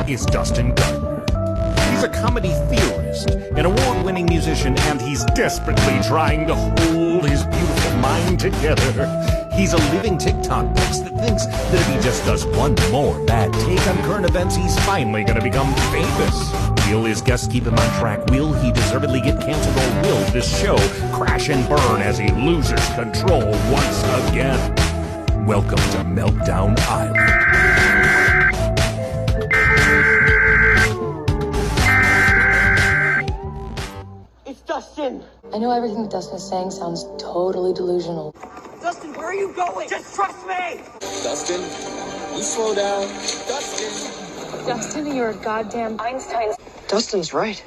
is Dustin Gardner. He's a comedy theorist, an award-winning musician, and he's desperately trying to hold his beautiful mind together. He's a living TikTok box that thinks that if he just does one more bad take on current events, he's finally gonna become famous. Will his guests keep him on track? Will he deservedly get canceled, or will this show crash and burn as he loses control once again? Welcome to Meltdown Island. It's Dustin! I know everything that Dustin is saying sounds totally delusional. Dustin, where are you going? Just trust me! Dustin, you slow down. Dustin! Dustin, you're a goddamn Einstein. Dustin's right.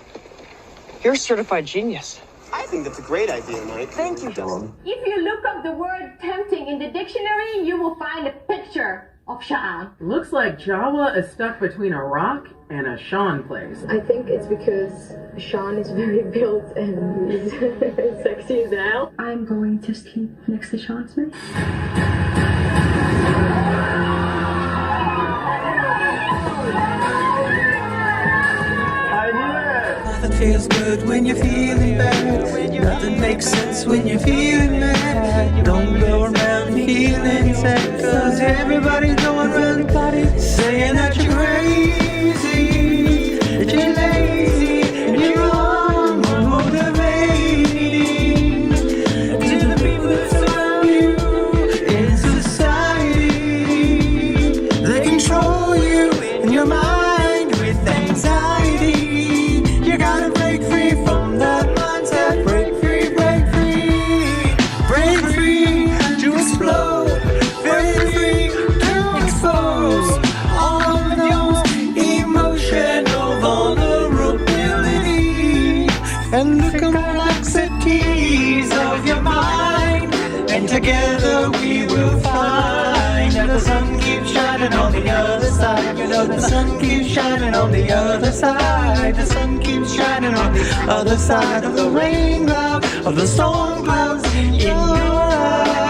You're a certified genius. I think that's a great idea, Mike. Thank you, Dustin. If you look up the word tempting in the dictionary, you will find a picture of Sean. Looks like Jawa is stuck between a rock and a Sean place. I think it's because Sean is very built and he's sexy as hell. I'm going to sleep next to Sean Smith. Nothing feels good when you're feeling bad. Nothing makes sense when you're feeling mad. Don't go around feeling sad, cause everybody's going around saying that you're crazy, that you're lazy, and you're unmotivating. To the people that surround you in society, they control you in your mind with anxiety. You gotta break free from that mindset. Break free, break free. Break free to explode. Break free to expose all of those emotional vulnerability and the complexities of your mind. And together we will find that the sun keeps shining on the other side. You know the sun keeps shining on the other side. The sun keeps shining on the other side of the rain cloud, of the storm clouds in your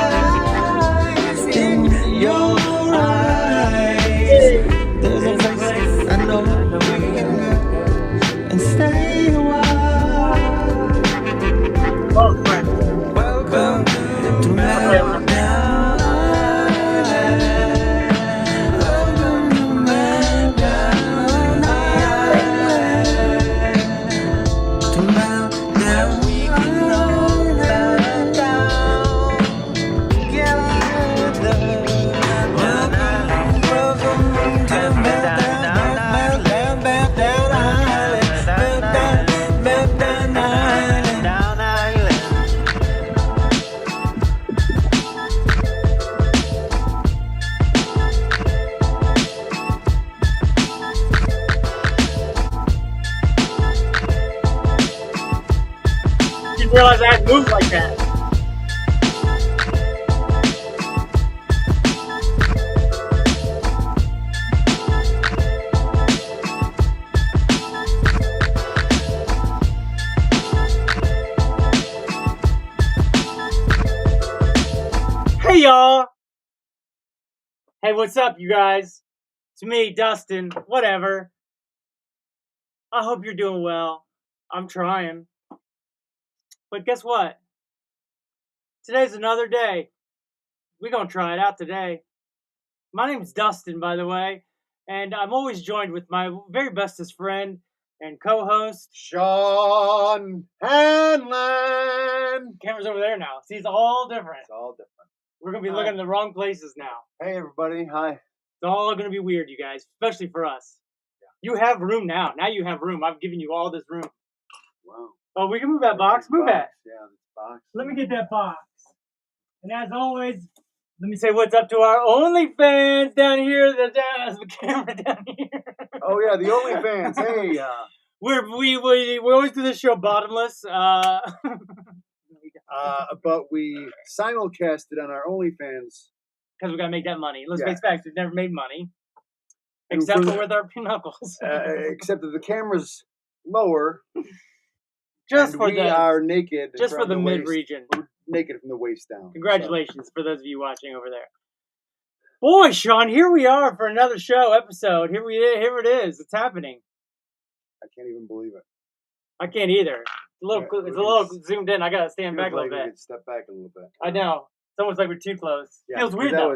eyes, in your eyes. There's a place I know we can go and stay a while. Welcome to Meltdown Island. Welcome to Meltdown Island. To Meltdown, we can all meltdown together. Welcome to Meltdown Island. Meltdown Island. Meltdown Island. Didn't realize I had moved like that. Hey y'all! Hey, what's up, you guys? It's me, Dustin. Whatever. I hope you're doing well. I'm trying. But guess what? Today's another day. We're gonna try it out today. My name's Dustin, by the way, and I'm always joined with my very bestest friend and co-host, Sean Hanlon. Camera's over there now. See, it's all different. It's all different. We're gonna be looking in the wrong places now. Hey, everybody. Hi. It's all gonna be weird, you guys, especially for us. You have room now. Now you have room. I've given you all this room. Wow. Oh, we can move that box. Move that. Yeah, this box. Let me get that box. And as always, let me say what's up to our OnlyFans down here. There's the camera down here. Oh yeah, the OnlyFans. Hey, we always do this show bottomless. but we simulcast it on our OnlyFans because we gotta make that money. Let's Yeah. face facts. We've never made money except for with our knuckles. except that the camera's lower. Just and for we the are naked. just for from the waist- mid region. We're naked from the waist down. Congratulations for those of you watching over there. Boy, Sean, here we are for another show episode. Here it is. It's happening. I can't even believe it. I can't either. It's a little zoomed in. I gotta stand back a little bit. Step back a little bit. I know. It's almost like we're too close. Yeah, Feels weird though.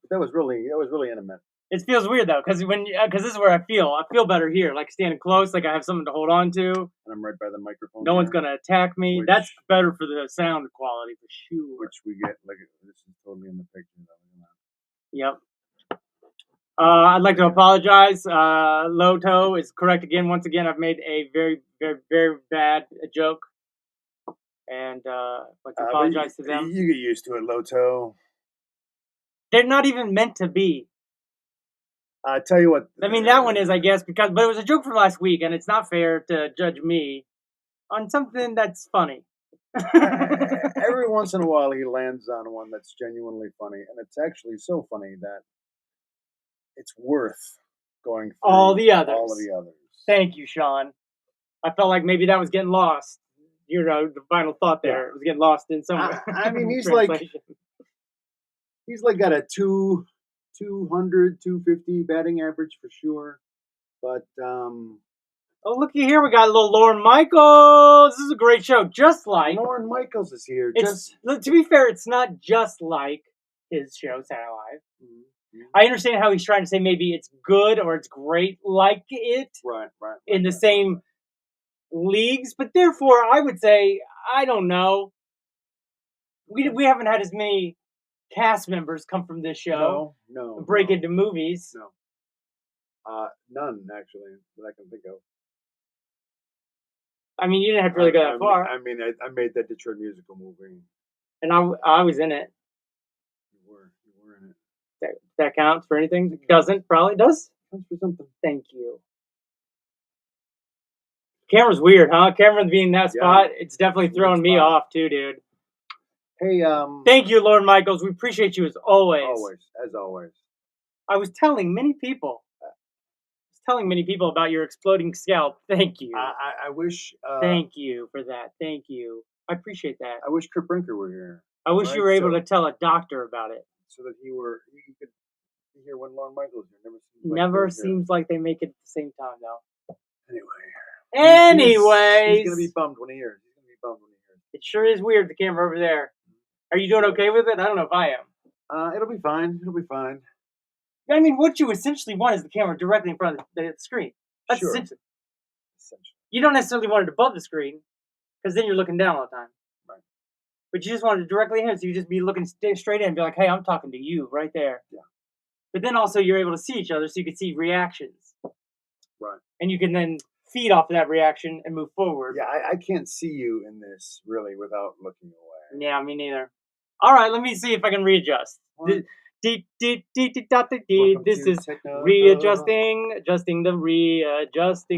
That was really intimate. It feels weird though, because this is where I feel better here, like standing close, like I have something to hold on to. And I'm right by the microphone. No one's gonna attack me. That's better for the sound quality for sure. Which we get this is totally in the picture though. Yep. I'd like to apologize. Loto is correct again. Once again, I've made a very, very, very bad joke, and I'd like to apologize to them. You get used to it, Loto. They're not even meant to be. I tell you what. I mean, that one is, I guess, but it was a joke from last week, and it's not fair to judge me on something that's funny. Every once in a while, he lands on one that's genuinely funny, and it's actually so funny that it's worth going through all the others. Thank you, Sean. I felt like maybe that was getting lost. You know, the final thought there. It was getting lost in somewhere. I mean, he's got a 200, 250 batting average for sure. But, oh, looky here. We got a little Lorne Michaels. This is a great show. Just like... Lorne Michaels is here. To be fair, it's not just like his show, Saturday Night Live. Mm-hmm. I understand how he's trying to say maybe it's good or it's great like it. Right. In the same leagues. But therefore, I would say, I don't know. We haven't had as many cast members come from this show. No. Break into movies. No. None, actually, that I can think of. I mean, you didn't have to really go that far. I mean, I made that Detroit musical movie. And I was in it. You were in it. That counts for anything? It doesn't, probably does. Counts for something. Thank you. Camera's weird, huh? Camera being in that spot, it's definitely throwing me off too, dude. Hey, thank you, Lorne Michaels. We appreciate you as always. As always. I was telling many people about your exploding scalp. Thank you. I wish. Thank you for that. Thank you. I appreciate that. I wish Kurt Brinker were here. I wish you were able to tell a doctor about it. So that you could hear when Lorne Michaels here. Never seems like they make it at the same time, though. Anyways. He's going to be bummed when he hears. It sure is weird, the camera over there. Are you doing okay with it? I don't know if I am. It'll be fine. I mean, what you essentially want is the camera directly in front of the screen. That's essentially. You don't necessarily want it above the screen, because then you're looking down all the time. Right. But you just want it directly in, so you just be looking straight in and be like, hey, I'm talking to you right there. Yeah. But then also you're able to see each other, so you can see reactions. Right. And you can then feed off of that reaction and move forward. Yeah, I can't see you in this, really, without looking away. Yeah, me neither. All right, let me see if I can readjust. This is adjusting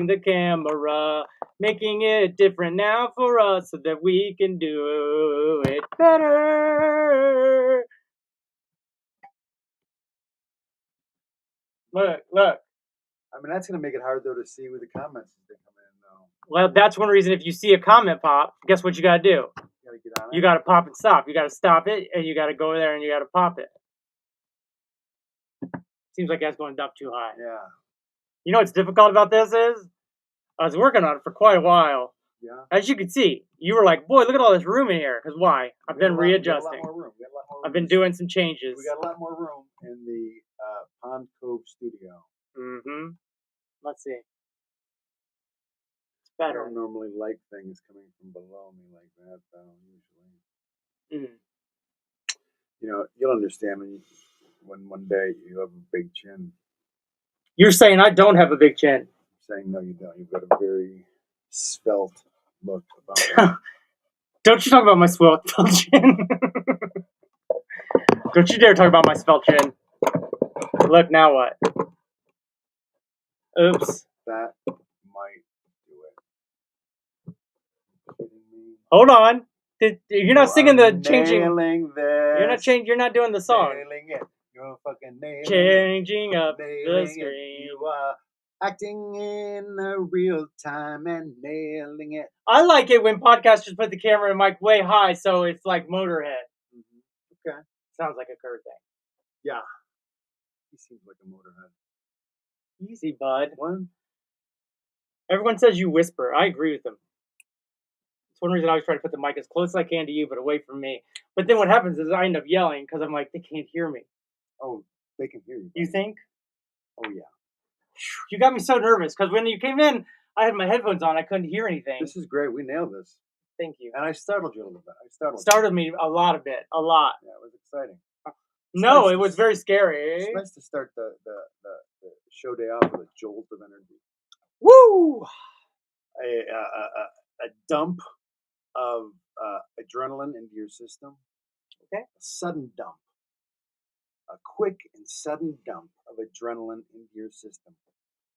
the camera, making it different now for us so that we can do it better. Look. I mean, that's going to make it hard, though, to see with the comments as they come in, though. Well, that's one reason if you see a comment pop, guess what you got to do? You got to pop and stop. You got to stop it, and you got to go there, and you got to pop it. Seems like that's going up too high. Yeah. You know what's difficult about this is? I was working on it for quite a while. Yeah. As you can see, you were like, boy, look at all this room in here. Because why? I've been readjusting. We got a lot more room. I've been doing some changes. We got a lot more room in the Pond Cove studio. Mm-hmm. Let's see. It's I better. don't normally like things coming from below me like that, though, usually. Mm. You know, you'll understand when one day you have a big chin. You're saying I don't have a big chin. I'm saying no, you don't. You've got a very svelte look about it. Don't you talk about my svelte chin. Don't you dare talk about my svelte chin. Look, now what? Oops. That might do it. Hold on. You're not singing the changing. This. You're not doing the song. Nailing it. You're fucking nailing Changing up nailing the screen. You are acting in real time and nailing it. I like it when podcasters put the camera and mic way high, so it's like Motorhead. Mm-hmm. Okay. Sounds like a Kurt thing. Yeah. seems like a motorhead. Easy, bud. What? Everyone says you whisper. I agree with them. It's one reason I always try to put the mic as close as I can to you, but away from me. But then what happens is I end up yelling because I'm like, they can't hear me. Oh, they can hear you. You think? Oh, yeah. You got me so nervous because when you came in, I had my headphones on. I couldn't hear anything. This is great. We nailed this. Thank you. And I startled you a little bit. Startled me a lot. Yeah, it was exciting. No, nice it was very scary. It's nice to start the show day off with a jolt of energy. Woo! A dump of adrenaline into your system. Okay. A sudden dump. A quick and sudden dump of adrenaline into your system.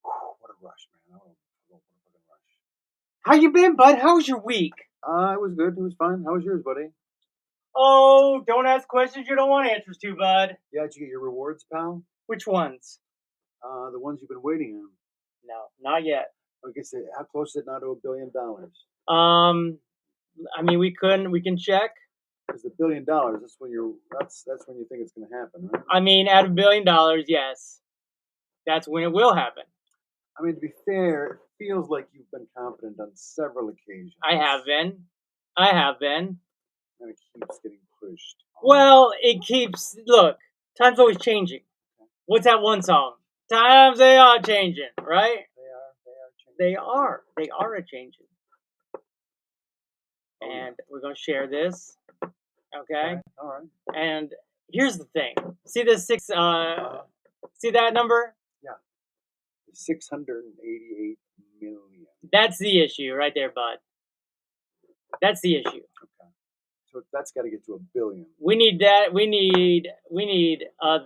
Whew, what a rush, man. What a fucking rush. How you been, bud? How was your week? It was good. It was fine. How was yours, buddy? Oh, don't ask questions you don't want answers to, bud. Yeah, did you get your rewards, pal? Which ones? The ones you've been waiting on. No, not yet. I guess how close is it now to $1 billion? I mean, we can check. Because $1 billion, that's when you think it's going to happen, right? I mean, at $1 billion, yes, that's when it will happen. I mean, to be fair, it feels like you've been confident on several occasions. I have been. And it keeps getting pushed. Well, it keeps. Look, time's always changing. What's that one song? Times they are changing, right? They are a changing. And we're gonna share this. Okay. All right. And here's the thing. See this six? See that number? Yeah. 688 million. That's the issue right there, bud. That's the issue. Okay. So that's got to get to $1 billion. We need that. We need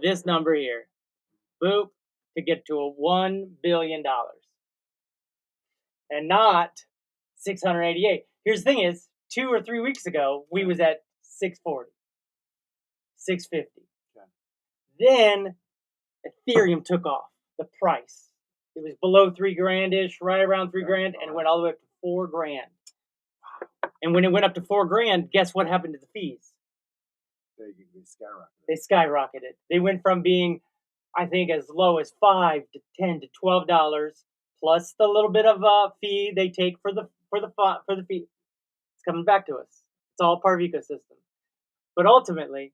this number here. Boop, to get to $1 billion. And not 688. Here's the thing is, 2 or 3 weeks ago, we was at 640. 650. Okay. Then Ethereum took off the price. It was below $3,000-ish, right around $3,000, and it went all the way up to $4,000. And when it went up to $4,000, guess what happened to the fees? They skyrocketed. They went from being, I think, as low as $5 to $10 to $12, plus the little bit of fee they take for the fee. It's coming back to us. It's all part of ecosystem. But ultimately,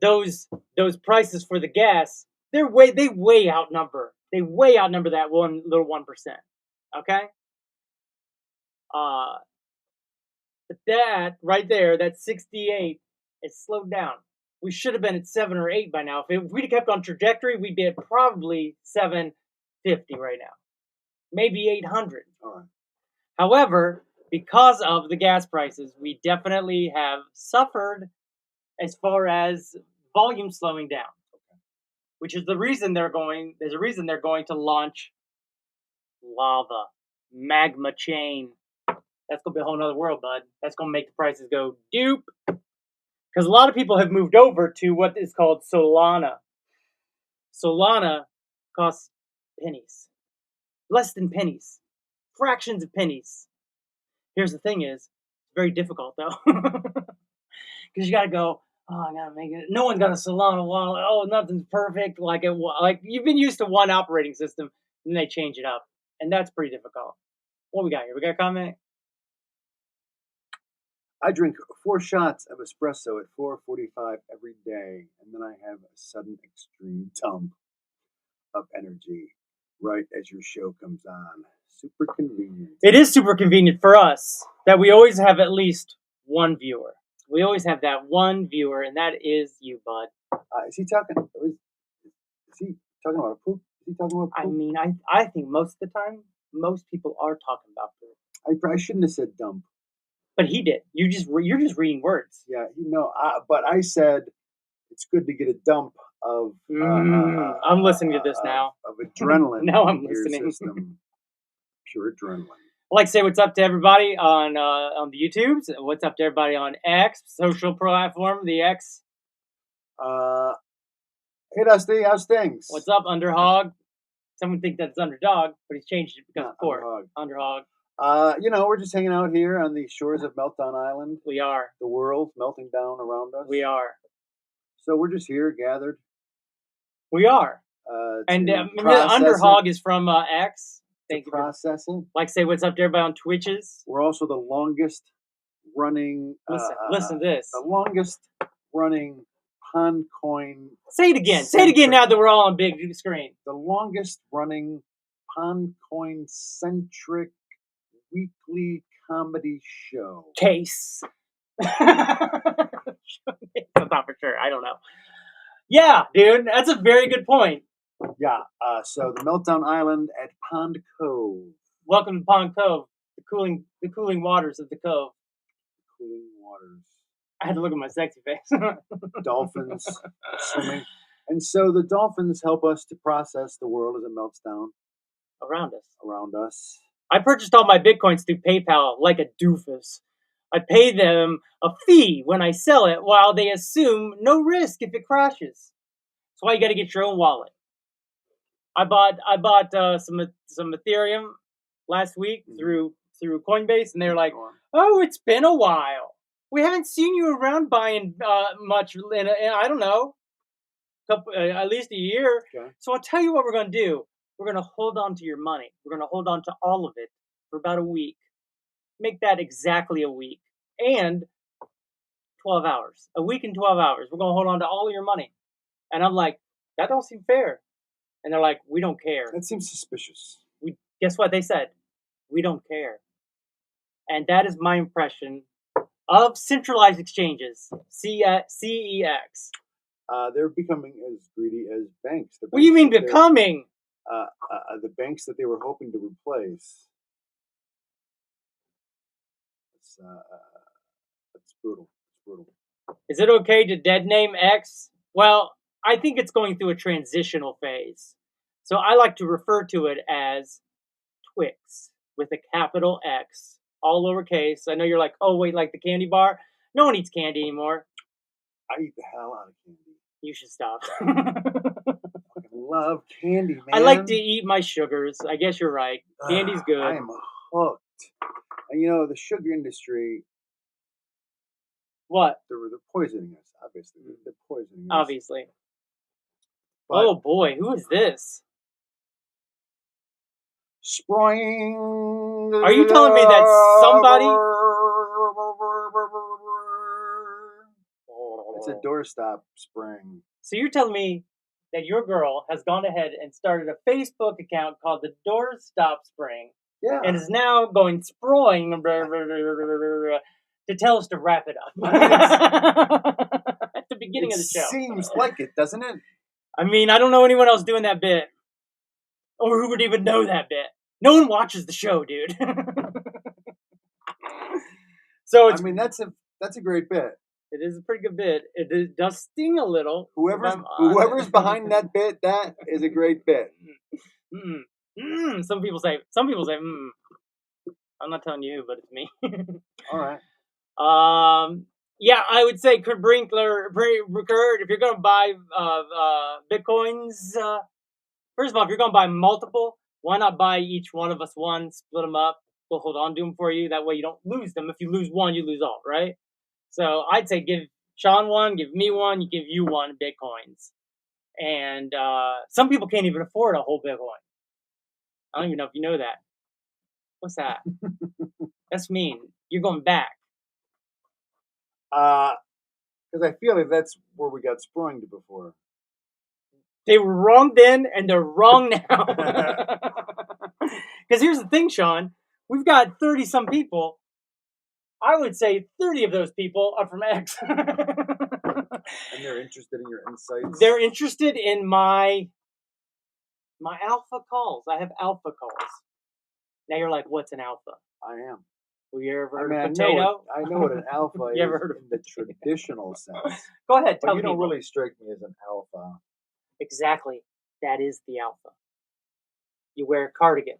those prices for the gas, they way outnumber that one little 1%. Okay. But that right there, that 68, it's slowed down. We should have been at 7 or 8 by now. If we'd have kept on trajectory, we'd be at probably 750 right now, maybe 800. All right. However, because of the gas prices, we definitely have suffered as far as volume slowing down, which is the reason they're going. There's a reason they're going to launch lava, magma chain. That's going to be a whole nother world, bud. That's going to make the prices go doop. Because a lot of people have moved over to what is called Solana. Solana costs pennies. Less than pennies. Fractions of pennies. Here's the thing is, it's very difficult, though. Because you got to go, I got to make it. No one's got a Solana wallet. Oh, nothing's perfect. Like you've been used to one operating system, and then they change it up. And that's pretty difficult. What we got here? We got a comment? I drink 4 shots of espresso at 4:45 every day, and then I have a sudden extreme dump of energy right as your show comes on. Super convenient. It is super convenient for us that we always have at least one viewer. We always have that one viewer, and that is you, bud. Is he talking about a poop? Is he talking about poop? I mean, I think most of the time, most people are talking about poop. I shouldn't have said dump. But he did. You're just reading words. Yeah, but I said it's good to get a dump of. I'm listening to this now. Of adrenaline. Now I'm listening. Your system. Pure adrenaline. I'd like to say what's up to everybody on the YouTubes. What's up to everybody on X, social platform, the X. Hey, Dusty, how's things? What's up, Underhog? Someone think that's Underdog, but he's changed it because of Pork. Underhog. We're just hanging out here on the shores of Meltdown Island. We are. The world melting down around us. We are. So we're just here gathered, We are. And the Underhog is from X. Thank you. Process it. Like, say what's up to everybody on Twitches. We're also the longest running. Listen to this. The longest running Pond Coin. Say it again. Say it again now that we're all on big screen. The longest running Pond Coin centric weekly comedy show. Case. That's not for sure. I don't know. Yeah, dude, that's a very good point. Yeah. So the Meltdown Island at Pond Cove. Welcome to Pond Cove, the cooling waters of the cove. Cooling waters. I had to look at my sexy face. Dolphins swimming, and so the dolphins help us to process the world as it melts down around us. I purchased all my bitcoins through PayPal like a doofus. I pay them a fee when I sell it, while they assume no risk if it crashes. That's why you got to get your own wallet. I bought some Ethereum last week through Coinbase, and they're like, "Oh, it's been a while. We haven't seen you around buying much in I don't know, at least a year." Okay. So I'll tell you what we're gonna do. We're gonna hold on to your money. We're gonna hold on to all of it for about a week. Make that exactly a week and 12 hours. A week and 12 hours. We're gonna hold on to all of your money. And I'm like, that don't seem fair. And they're like, we don't care. That seems suspicious. Guess what they said? We don't care. And that is my impression of centralized exchanges, CEX. They're becoming as greedy as banks. What do you mean becoming? The banks that they were hoping to replace. It's brutal. It's brutal. Is it okay to dead name X? Well, I think it's going through a transitional phase. So I like to refer to it as Twix with a capital X, all lowercase. I know you're like, oh, wait, like the candy bar? No one eats candy anymore. I eat the hell out of candy. You should stop. I love candy, man. I like to eat my sugars. I guess you're right. Candy's good. I am hooked. And you know, the sugar industry. What? They're poisoning us, obviously. They're poisoning us. Obviously. But oh boy, who is this? Spring. Are you telling me that somebody? It's a doorstop spring. So you're telling me that your girl has gone ahead and started a Facebook account called the Doorstop Spring. Yeah. And is now going sproing to tell us to wrap it up. At the beginning of the show. Seems like it, doesn't it? I mean, I don't know anyone else doing that bit. Or who would even know that bit. No one watches the show, dude. So it's, I mean, that's a great bit. It is a pretty good bit. It does sting a little. Whoever's behind that bit, that is a great bit. Some people say, I'm not telling you, but it's me. All right. Yeah, I would say Kurt, if you're going to buy Bitcoins, first of all, if you're going to buy multiple, why not buy each one of us one, split them up, we'll hold on to them for you. That way you don't lose them. If you lose one, you lose all, right? So I'd say give Sean one, give me one, give you one Bitcoins. And some people can't even afford a whole Bitcoin. I don't even know if you know that. What's that? That's mean. You're going back. Because I feel like that's where we got sprung to before. They were wrong then, and they're wrong now. Because here's the thing, Sean. We've got 30-some people. I would say 30 of those people are from X. And they're interested in your insights? They're interested in my alpha calls. I have alpha calls. Now you're like, what's an alpha? I am. Have you ever heard of potato? I know what an alpha is ever heard in the traditional sense. Go ahead, tell me. You don't really strike me as an alpha. Exactly. That is the alpha. You wear a cardigan.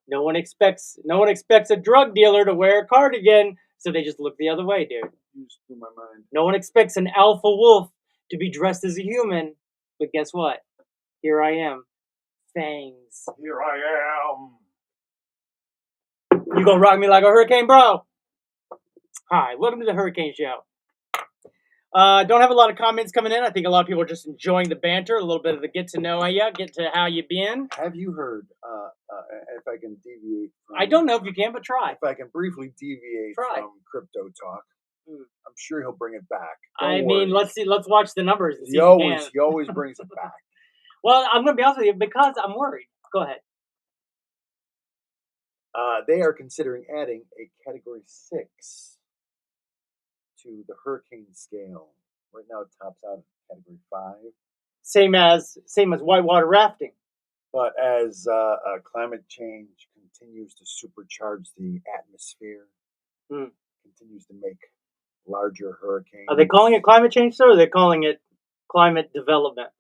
No one expects a drug dealer to wear a cardigan, so they just look the other way, dude. You just blew my mind. No one expects an alpha wolf to be dressed as a human, but guess what? Here I am. Fangs. Here I am. You gonna rock me like a hurricane, bro? Hi, welcome to the Hurricane Show. Don't have a lot of comments coming in. I think a lot of people are just enjoying the banter, a little bit of the get to know you, get to how you been. Have you heard, if I can deviate from... I don't know if you can, but try. If I can briefly deviate from crypto talk, I'm sure he'll bring it back. I mean, let's see. Let's watch the numbers. And see he always brings it back. Well, I'm going to be honest with you because I'm worried. Go ahead. They are considering adding a Category 6 to the hurricane scale. Right now, it tops out at Category 5. Same as whitewater rafting. But as climate change continues to supercharge the atmosphere, continues to make larger hurricanes. Are they calling it climate change, sir, or are they calling it climate development?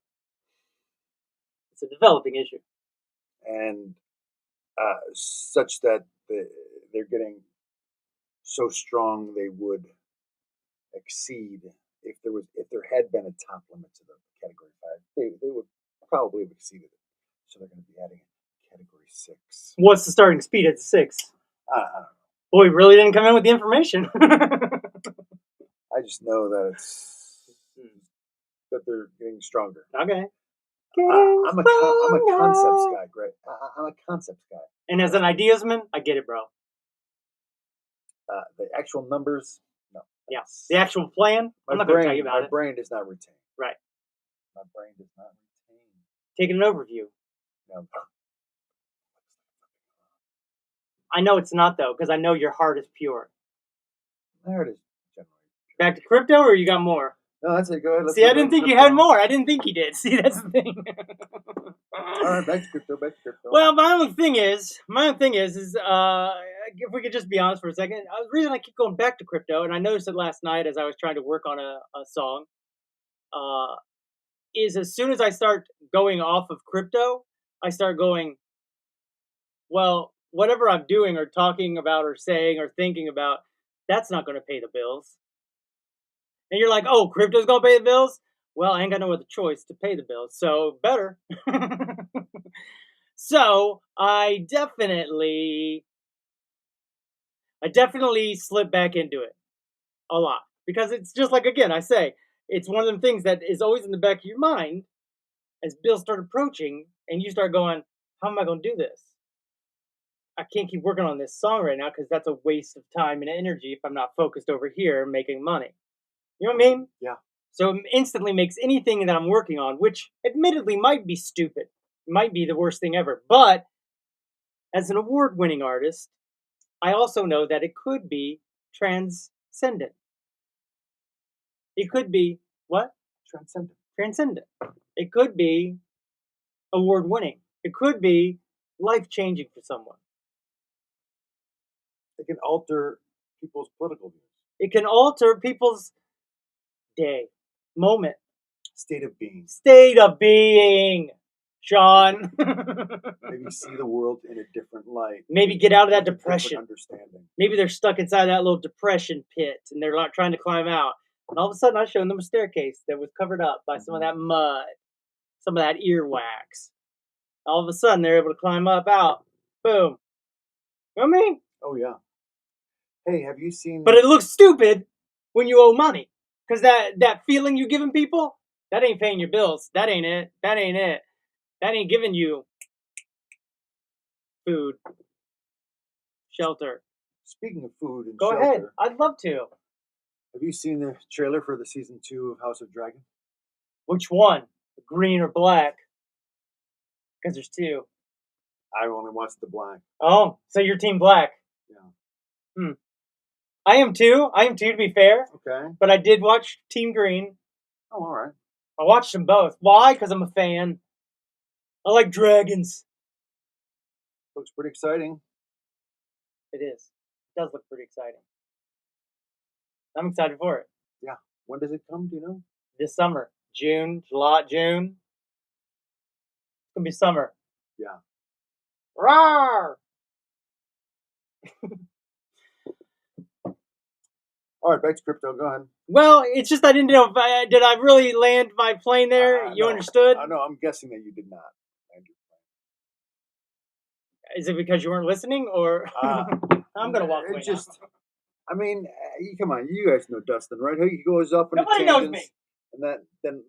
It's a developing issue. And such that they're getting so strong they would exceed if there had been a top limit to the Category 5, they would probably have exceeded it. So they're going to be adding a Category 6. What's the starting speed at 6? I don't know. Boy, you really didn't come in with the information. I just know that that they're getting stronger. Okay. I'm a concepts guy, Greg. I'm a concepts guy. And as an ideasman, I get it, bro. The actual numbers, no. Yeah. The actual plan, I'm not going to tell you about it. My brain does not retain. Right. My brain does not retain. Taking an overview. No. I know it's not, though, because I know your heart is pure. My heart is generally pure. Back to crypto, or you got more? No, that's it. Go ahead. See, I didn't think you had more. I didn't think you did. See, that's the thing. All right, back to crypto. Well, my only thing is, if we could just be honest for a second, the reason I keep going back to crypto, and I noticed it last night as I was trying to work on a song, is as soon as I start going off of crypto, I start going, well, whatever I'm doing or talking about or saying or thinking about, that's not going to pay the bills. And you're like, oh, crypto's going to pay the bills? Well, I ain't got no other choice to pay the bills, so better. So I definitely slip back into it a lot. Because it's just like, again, I say, it's one of them things that is always in the back of your mind as bills start approaching and you start going, how am I going to do this? I can't keep working on this song right now because that's a waste of time and energy if I'm not focused over here making money. You know what I mean? Yeah. So it instantly makes anything that I'm working on, which admittedly might be stupid, might be the worst thing ever. But as an award-winning artist, I also know that it could be transcendent. It could be what? Transcendent. It could be award-winning. It could be life-changing for someone. It can alter people's political views. It can alter people's day, moment, state of being, Sean. Maybe see the world in a different light. Maybe get out of that depression. Understanding. Maybe they're stuck inside that little depression pit and they're not trying to climb out. And all of a sudden, I showed them a staircase that was covered up by some of that mud, some of that earwax. All of a sudden, they're able to climb up, out, boom. You know what I mean? Oh yeah. Hey, have you seen? But it looks stupid when you owe money. Because that feeling you're giving people, that ain't paying your bills. That ain't it. That ain't giving you food, shelter. Speaking of food and Go shelter. ahead. I'd love to. Have you seen the trailer for the season 2 of House of Dragon? Which one? Green or black? Because there's 2. I only watched the black. Oh, so you're team black. Yeah. I am too, to be fair. Okay. But I did watch Team Green. Oh, all right. I watched them both. Why? Because I'm a fan. I like dragons. Looks pretty exciting. It is. It does look pretty exciting. I'm excited for it. Yeah. When does it come? Do you know? This summer. June, July, June. It's going to be summer. Yeah. Roar! All right, back to crypto. Go ahead. Well, it's just I didn't know if did I really land my plane there? You understood? No, I'm guessing that you did not land your plane. Is it because you weren't listening, or I'm gonna walk away? I mean, come on, you guys know Dustin, right? He goes up on Nobody a knows tangent, me. and then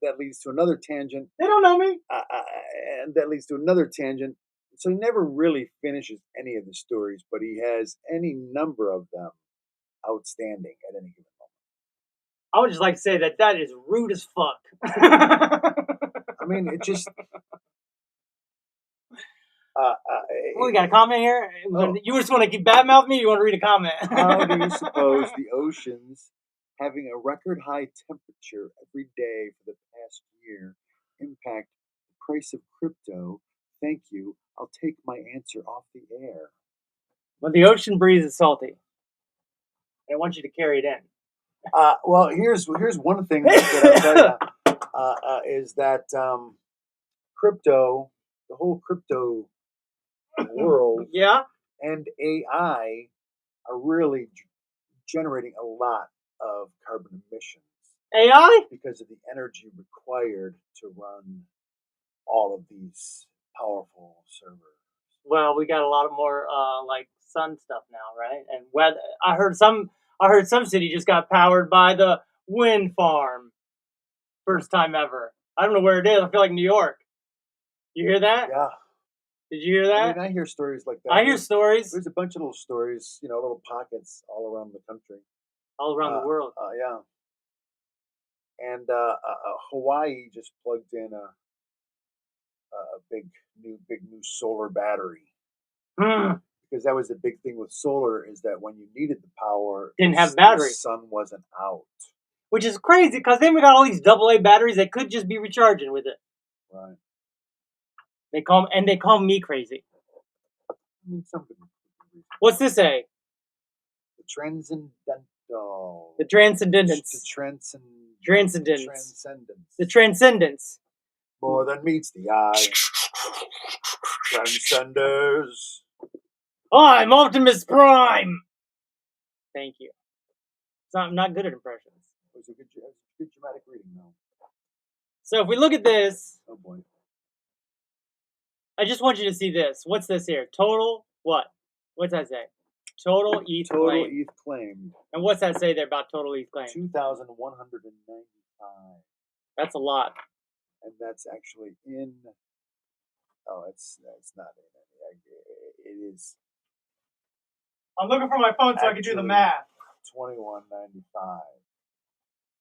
that leads to another tangent, They don't know me. and that leads to another tangent. So he never really finishes any of the stories, but he has any number of them outstanding at any given moment. I would just like to say that is rude as fuck. I mean, it just. We got a comment here. You just want to keep badmouth me? Or you want to read a comment? How do you suppose the oceans, having a record high temperature every day for the past year, impact the price of crypto? Thank you. I'll take my answer off the air. When the ocean breeze is salty, I want you to carry it in. Well, here's one thing that I'll tell you is that crypto, the whole crypto world, yeah, and AI are really generating a lot of carbon emissions. AI? Because of the energy required to run all of these powerful servers. Well, we got a lot of more like sun stuff now, right? And weather. I heard some city just got powered by the wind farm. First time ever. I don't know where it is. I feel like New York. You hear that? Yeah. Did you hear that? I mean, I hear stories like that. I hear stories. There's a bunch of little stories, little pockets all around the country. All around the world. Yeah. And Hawaii just plugged in a big new solar battery. Because that was the big thing with solar, is that when you needed the power, didn't have battery. The sun wasn't out. Which is crazy, because then we got all these AA batteries that could just be recharging with it. Right. They call me crazy. I mean, something. What's this say? The transcendental. The transcendence. Transcendence. The transcendence. More than meets the eye. Transcenders. I'm Optimus Prime. Thank you. I'm not good at impressions. It was a good dramatic reading, though. So if we look at this, oh boy, I just want you to see this. What's this here? Total what? What's that say? Total ETH claimed. Total ETH claimed. And what's that say there about total ETH claimed? 2,195. That's a lot. And that's actually in. Oh, it's not in it. It is. I'm looking for my phone so I can do the math. 21.95.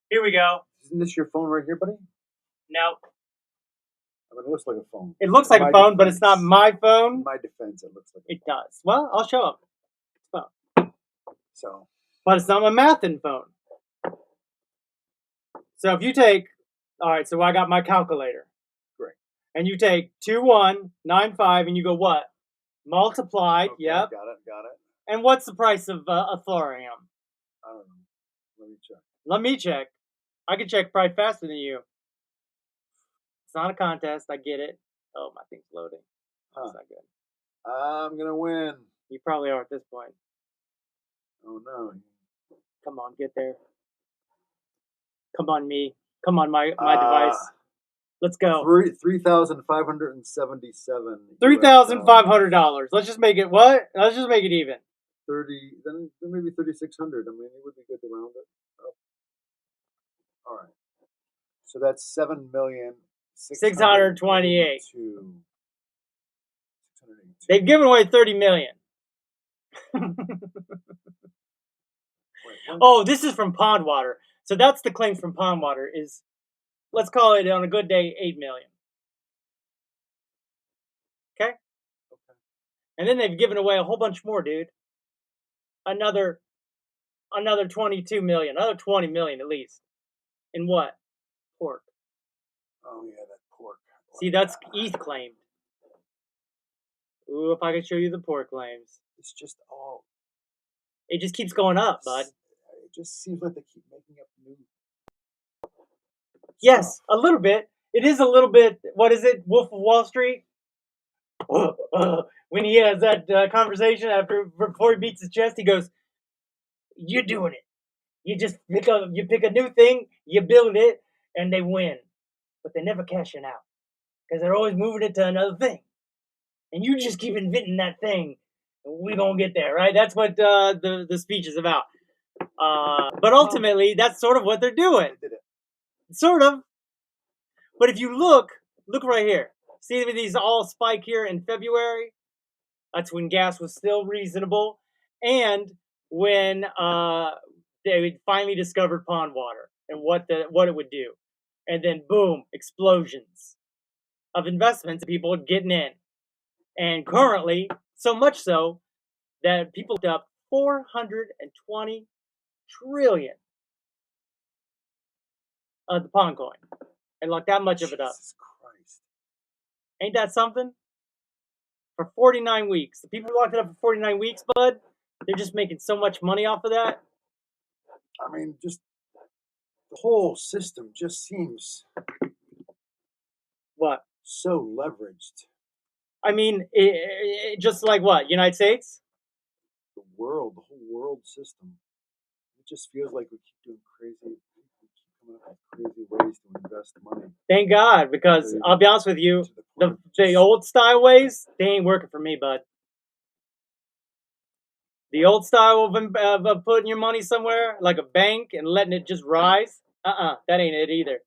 Here we go. Isn't this your phone right here, buddy? No. I mean, it looks like a phone. It looks like a phone, but it's not my phone. In my defense, it looks like a phone. It does. Well, I'll show up. It's a phone. So. But it's not my mathin' phone. So if you take, all right, so I got my calculator. Great. And you take 2195 and you go what? Multiplied, okay, yep. Got it. And what's the price of thorium? I don't know. Let me check. I can check probably faster than you. It's not a contest. I get it. Oh, my thing's loading. That's not good. I'm going to win. You probably are at this point. Oh, no. Come on, get there. Come on, me. Come on, my device. Let's go. $3,577. $3,500. Let's just make it what? Let's just make it even. 30. Then maybe 3,600. I mean, it would be good to round it up. All right. So that's 7,628. They've given away 30 million. Oh, this is from Pond Water. So that's the claims from Pond Water is, let's call it on a good day, 8 million. Okay? And then they've given away a whole bunch more, dude. Another 22 million, another 20 million at least. In what? Pork. Oh yeah, that pork. See, that's ETH claimed. Ooh, if I could show you the pork claims. It's just all. It just keeps going up, bud. It just seems like they keep making up new. Yes, a little bit. It is a little bit. What is it? Wolf of Wall Street. When he has that conversation before he beats his chest, he goes, "You're doing it. You just pick a new thing, you build it, and they win, but they never cash it out because they're always moving it to another thing, and you just keep inventing that thing, and we gonna get there, right?" That's what the speech is about. But ultimately, that's sort of what they're doing. They did it. Sort of. But if you look right here. See these all spike here in February? That's when gas was still reasonable. And when they finally discovered pond water and what it would do. And then boom, explosions of investments, people getting in. And currently, so much so that people looked up 420 trillion of the Pond coin and locked that much of it up. Jesus Christ. Ain't that something? For 49 weeks. The people who locked it up for 49 weeks, bud, they're just making so much money off of that. I mean, just the whole system just seems What? so leveraged. I mean, just like what? United States? The whole world system. It just feels like we keep doing crazy. We keep coming up with crazy ways to invest money. Thank God, because I'll be honest with you, the old style ways, they ain't working for me, bud. The old style of putting your money somewhere, like a bank, and letting it just rise, that ain't it either.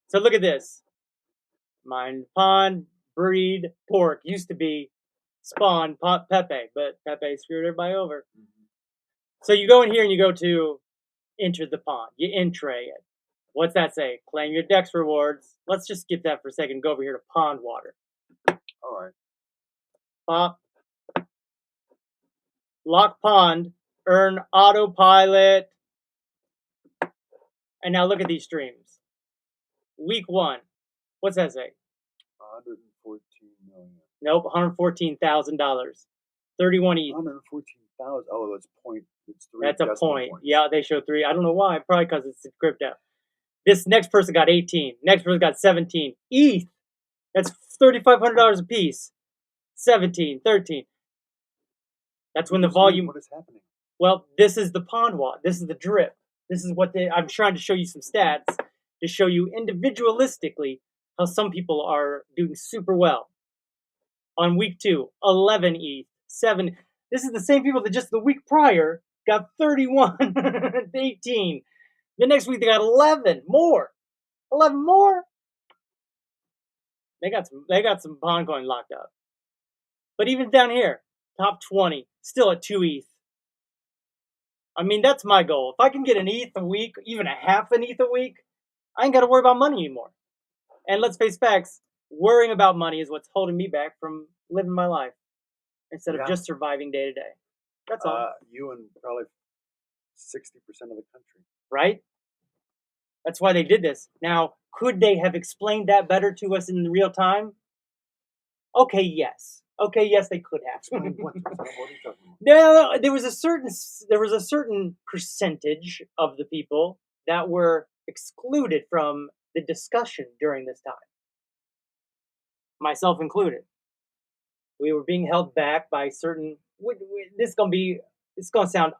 So look at this. Mine pond breed pork used to be spawn Pepe, but Pepe screwed everybody over. So you go in here and you go to enter the pond. You entray it. What's that say? Claim your Dex rewards. Let's just skip that for a second. Go over here to pond water. All right. Pop. Lock pond. Earn autopilot. And now look at these streams. Week 1. What's that say? 114 million. Nope, $114,000. 31 ETH. 114,000. Oh, that's point. It's 3. That's a point. Points. Yeah, they show 3. I don't know why. Probably because it's crypto. This next person got 18. Next person got 17. ETH. That's $3,500 a piece. 17, 13. That's when the volume. What is happening? Well, this is the pond water. This is the drip. This is what I'm trying to show you some stats to show you individualistically how some people are doing super well. On week 2, 11 ETH, 7. This is the same people that just the week prior got 31, 18. The next week they got 11 more. 11 more. They got some Pond coin locked up. But even down here, top 20, still at 2 ETH. I mean, that's my goal. If I can get an ETH a week, even a half an ETH a week, I ain't got to worry about money anymore. And let's face facts, worrying about money is what's holding me back from living my life instead of just surviving day to day. That's all. You and probably 60% of the country. Right? That's why they did this. Now, could they have explained that better to us in real time? Okay, yes. Okay, yes, they could have. What are you talking about? No, there was a certain percentage of the people that were excluded from the discussion during this time, myself included. We were being held back by certain. It's gonna sound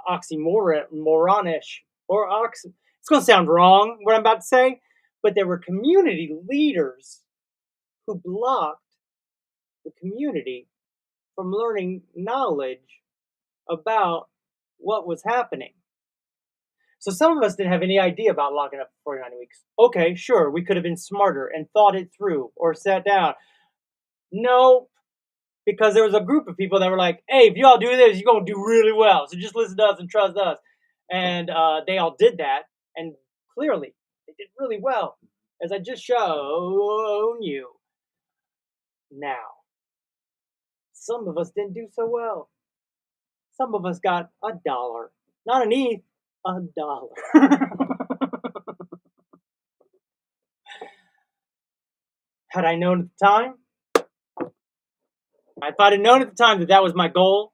oxymoronish or it's gonna sound wrong what I'm about to say, but there were community leaders who blocked the community from learning knowledge about what was happening. So some of us didn't have any idea about locking up for 49 weeks. Okay, sure, we could have been smarter and thought it through or sat down. No, because there was a group of people that were like, hey, if you all do this, you're going to do really well. So just listen to us and trust us. And they all did that. And clearly, they did really well, as I just shown you. Now, some of us didn't do so well. Some of us got $1. Not an ETH, $1. Had I known at the time, if I'd have known at the time that was my goal,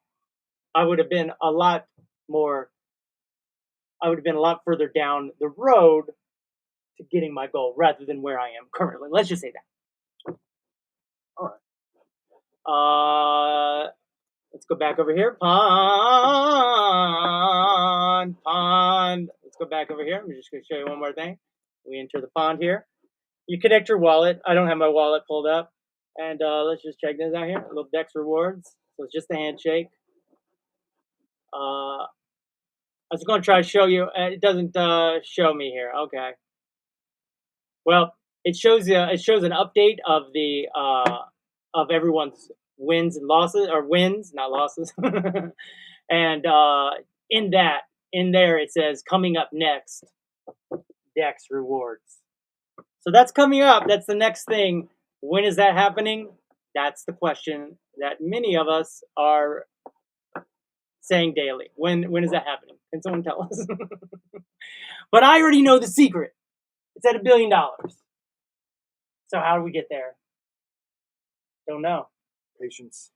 I would have been a lot further down the road to getting my goal rather than where I am currently. Let's just say that. All right. Let's go back over here. Pond. Let's go back over here. I'm just going to show you one more thing. We enter the pond here. You connect your wallet. I don't have my wallet pulled up. And let's just check this out here. A little Dex rewards. So it's just a handshake. I was going to try to show you. It doesn't show me here. Okay. Well, it shows you. It shows an update of the of everyone's wins and losses, or wins, not losses. And in there, it says coming up next, Dex rewards. So that's coming up. That's the next thing. When is that happening? That's the question that many of us are saying daily. When is that happening? Can someone tell us? But I already know the secret. It's at $1 billion. So how do we get there? Don't know. Patience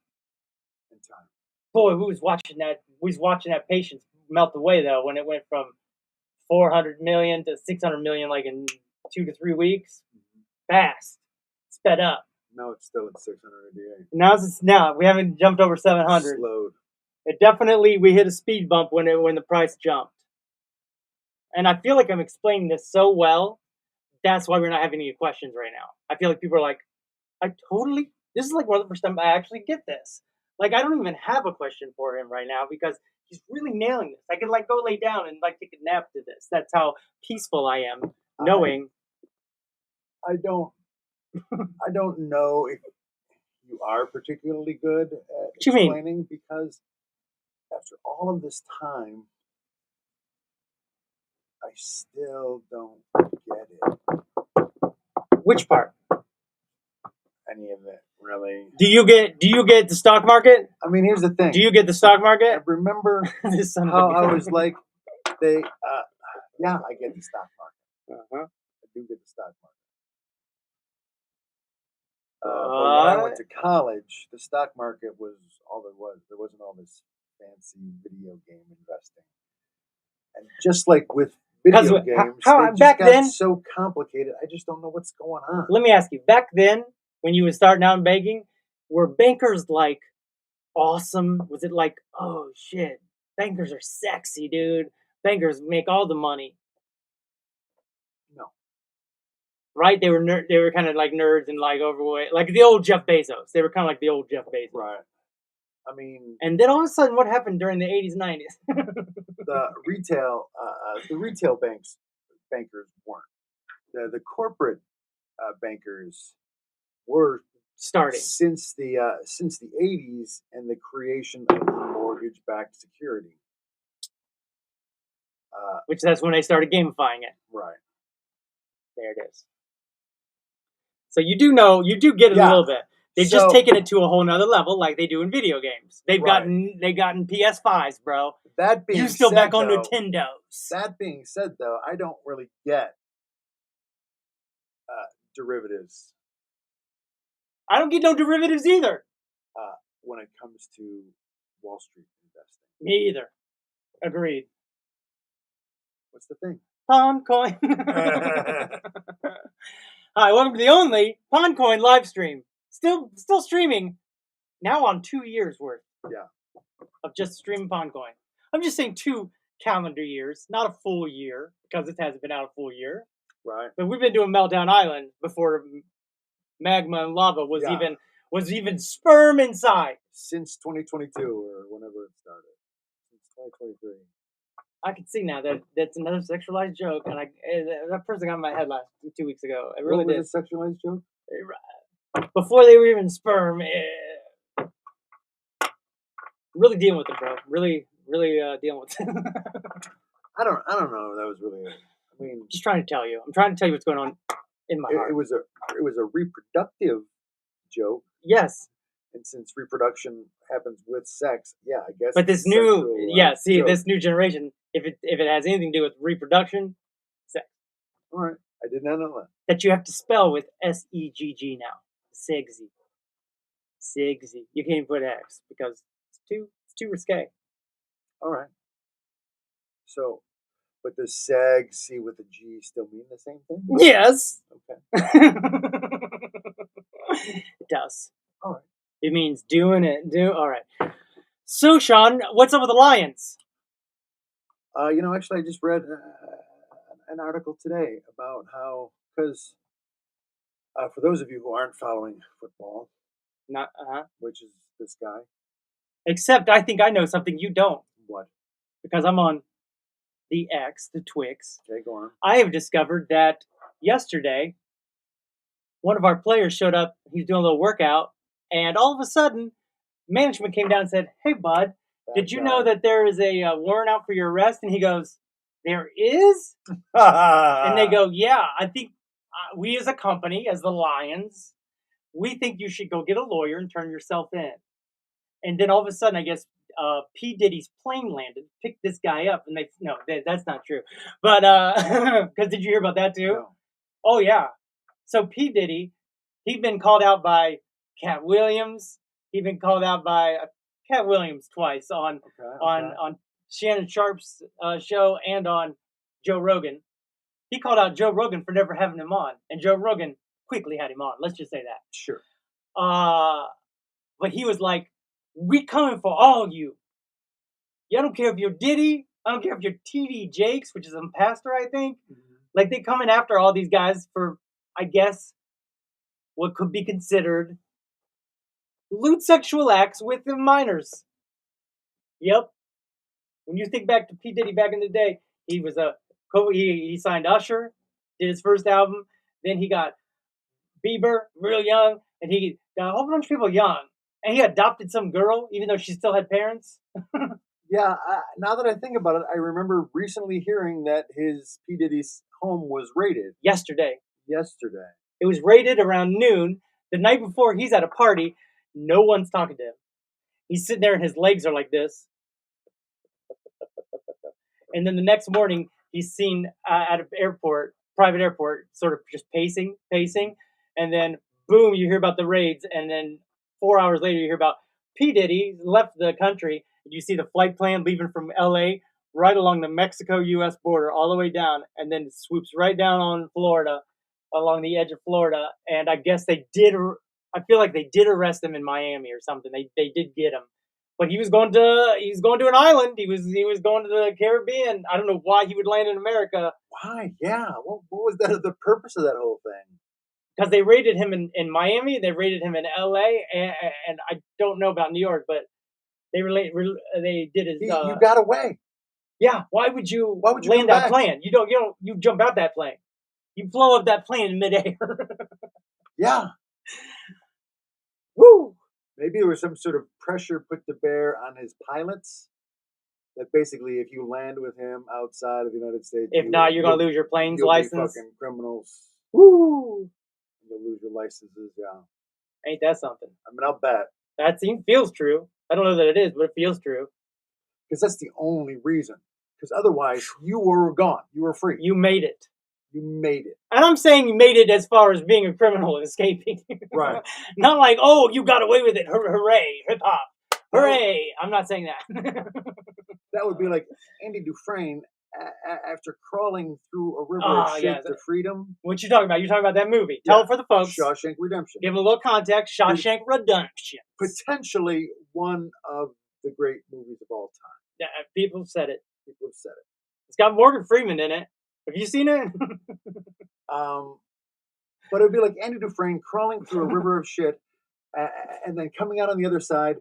and time. Boy, we was watching that patience melt away though when it went from 400 million to 600 million like in 2 to 3 weeks. Fast, sped up. No, it's still at 688. Now we haven't jumped over 700. Slowed. It definitely, we hit a speed bump when the price jumped. And I feel like I'm explaining this so well. That's why we're not having any questions right now. I feel like people are like, this is like one of the first time I actually get this. Like, I don't even have a question for him right now because he's really nailing this. I could like go lay down and like take a nap to this. That's how peaceful I am, knowing. I don't know if you are particularly good at explaining because after all of this time, I still don't get it. Which part? Any of it, really. Do you get the stock market? I mean, here's the thing. Do you get the stock market? I remember how I was like, yeah, I get the stock market. I do get the stock market. But when I went to college, the stock market was all there was. There wasn't all this fancy video game investing. And just like with video games, they just got so complicated. I just don't know what's going on. Let me ask you, back then, when you were starting out in banking, were bankers like awesome? Was it like, oh shit, bankers are sexy, dude. Bankers make all the money. No. Right? They were kind of like nerds and like overweight, like the old Jeff Bezos. They were kind of like the old Jeff Bezos. Right. I mean, and then all of a sudden, what happened during the 80s, 90s? the retail bankers weren't. The corporate bankers were starting since the 80s and the creation of the mortgage-backed security. Which that's when they started gamifying it. Right. There it is. So you do get it a little bit. They've just taken it to a whole nother level, like they do in video games. They've gotten PS5s, bro. That being you still said, back on though, Nintendos. That being said, though, I don't really get derivatives. I don't get no derivatives either. When it comes to Wall Street investing. Me either. Agreed. What's the thing? Pond Coin. Hi, welcome to the only Pond Coin live stream. Still streaming. Now on 2 years worth. Yeah. Of just streaming Pond Coin. I'm just saying 2 calendar years, not a full year, because it hasn't been out a full year. Right. But we've been doing Meltdown Island before magma and lava was even sperm inside. Since 2022 or whenever it started. Since 2023. I can see now that that's another sexualized joke, and that person got in my head 2 weeks ago. It really did. Was a sexualized joke? Before they were even sperm. Really dealing with it, bro. Really dealing with it. I don't know. That was really. I mean, just trying to tell you. I'm trying to tell you what's going on in my heart. It was a reproductive joke. Yes. And since reproduction happens with sex, yeah, I guess. But this this new generation, if it has anything to do with reproduction, sex. All right, I did not know that. That you have to spell with SEGG now, Sigsy. You can't even put X because it's too risque. All right. So, but does sag C with a G still mean the same thing? Yes. Okay. It does. All right. It means doing it. All right. So, Sean, what's up with the Lions? Actually, I just read an article today about how, because for those of you who aren't following football, which is this guy. Except I think I know something you don't. What? Because I'm on the X, the Twix, Okay, go on. I have discovered that yesterday, one of our players showed up. He's doing a little workout, and all of a sudden, management came down and said, "Hey, bud, did you know that there is a warrant out for your arrest?" And he goes, "There is?" And they go, "Yeah, I think we as a company, as the Lions, we think you should go get a lawyer and turn yourself in." And then all of a sudden, I guess P. Diddy's plane landed, picked this guy up, and that's not true. But because did you hear about that too? No. Oh yeah. So P. Diddy, he'd been called out by Cat Williams. He'd been called out by Cat Williams twice on Shannon Sharp's show and on Joe Rogan. He called out Joe Rogan for never having him on, and Joe Rogan quickly had him on. Let's just say that. Sure. But he was like, "We coming for all you. I don't care if you're Diddy. I don't care if you're TD Jakes, which is a pastor, I think. Like, they coming after all these guys for, I guess, what could be considered lewd sexual acts with the minors." Yep. When you think back to P. Diddy back in the day, he was he signed Usher, did his first album. Then he got Bieber real young, and he got a whole bunch of people young. And he adopted some girl, even though she still had parents. Yeah, now that I think about it, I remember recently hearing that his P. Diddy's home was raided. Yesterday. Yesterday. It was raided around noon. The night before, he's at a party. No one's talking to him. He's sitting there and his legs are like this. And then the next morning, he's seen at an airport, private airport, sort of just pacing. And then, boom, you hear about the raids. And then 4 hours later, you hear about P. Diddy left the country. You see the flight plan leaving from L.A. right along the Mexico-U.S. border, all the way down, and then swoops right down on Florida, along the edge of Florida. And I guess I feel like they did arrest him in Miami or something. They did get him. But he was going to an island. He was going to the Caribbean. I don't know why he would land in America. Why? Yeah. What was the purpose of that whole thing? Because they raided him in Miami, they raided him in L.A., and I don't know about New York, but they did his. You got away. Yeah. Why would you land that that plane? You jump out that plane. You blow up that plane in midair. Yeah. Woo! Maybe there was some sort of pressure put to bear on his pilots. That basically, if you land with him outside of the United States, if not, you're gonna lose your plane's license. Be fucking criminals. Woo! You'll lose your licenses. Yeah. Ain't that something? I mean, I'll bet. That feels true. I don't know that it is, but it feels true. Because that's the only reason. Because otherwise, you were gone. You were free. You made it. You made it. And I'm saying you made it as far as being a criminal and escaping. Right. Not like, oh, you got away with it. Hooray. Hip hop. Hooray. I'm not saying that. That would be like Andy Dufresne after crawling through a river of shit to freedom. What you talking about? You're talking about that movie. Tell it for the folks. Shawshank Redemption. Give them a little context. Shawshank Redemption. Potentially one of the great movies of all time. Yeah, people have said it. It's got Morgan Freeman in it. Have you seen it? But it would be like Andy Dufresne crawling through a river of shit and then coming out on the other side,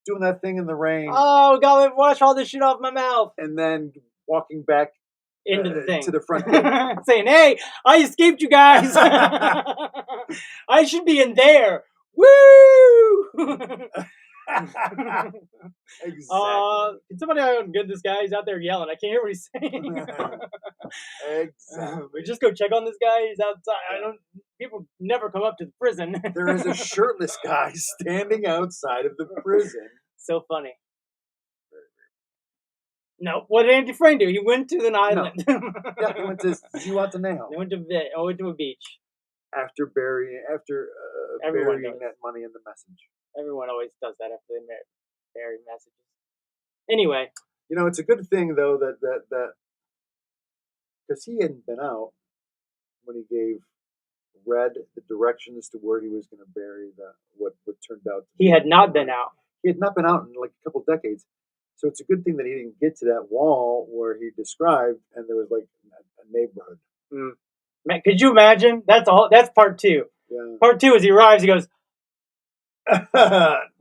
doing that thing in the rain. Oh, gotta wash all this shit off my mouth. And then walking back into the thing. To the front gate. Saying, hey, I escaped you guys. I should be in there. Woo! Exactly. Can somebody get this guy? He's out there yelling. I can't hear what he's saying. Exactly. We just go check on this guy. He's outside. People never come up to the prison. There is a shirtless guy standing outside of the prison. So funny. No, what did Andy Dufresne do? He went to an island. No. Yeah, he went to Zihuatanejo. He went to a beach. After burying that money in the message. Everyone always does that after they bury messages. Anyway. It's a good thing, though, that because he hadn't been out when he gave Red the directions to where he was going to bury what turned out to be. He had not been out. He had not been out in like a couple decades. So it's a good thing that he didn't get to that wall where he described, and there was like a neighborhood. Man, could you imagine? That's part two. Yeah. Part two is he arrives, he goes, boom,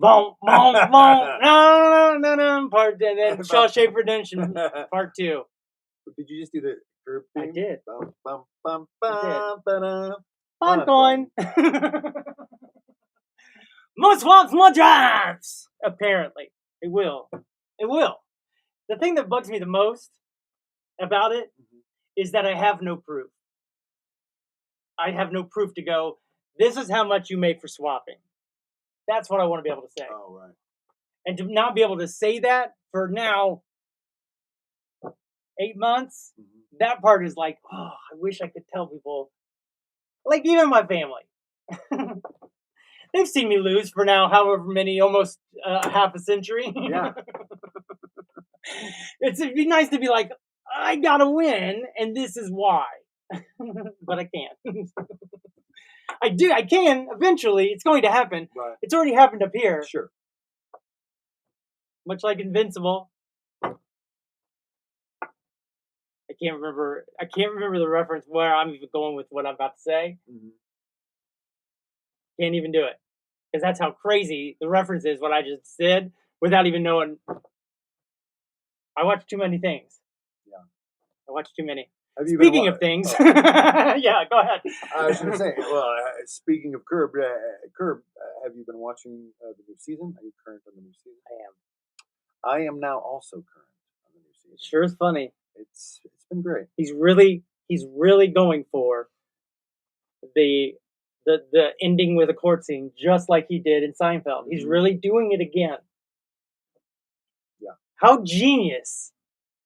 boom, boom, no, part, and then Shawshank Redemption, part two. Did you just do the curb I theme? did. Bum, bum, bum, I bum, ba-da. Pond Cove. More swamps, more drives! Apparently. It will. It will. The thing that bugs me the most about it is that I have no proof. I have no proof to go, this is how much you make for swapping. That's what I want to be able to say. Oh, right. And to not be able to say that for now 8 months, that part is like, oh, I wish I could tell people. Like, even my family. They've seen me lose for now however many, almost half a century. Yeah. It'd be nice to be like, I gotta win, and this is why. But I can't. I can, eventually. It's going to happen. Right. It's already happened up here. Sure. Much like Invincible. I can't remember the reference where I'm even going with what I'm about to say. Can't even do it. Because that's how crazy the reference is, what I just said, without even knowing. I watch too many things. Yeah. I watch too many. Speaking of things. Yeah, go ahead. I was going to say, well, speaking of Curb, have you been watching the new season? Are you current on the new season? I am now also current on the new season. Sure is funny. It's been great. He's really going for the ending with a court scene, just like he did in Seinfeld. He's really doing it again. Yeah. How genius!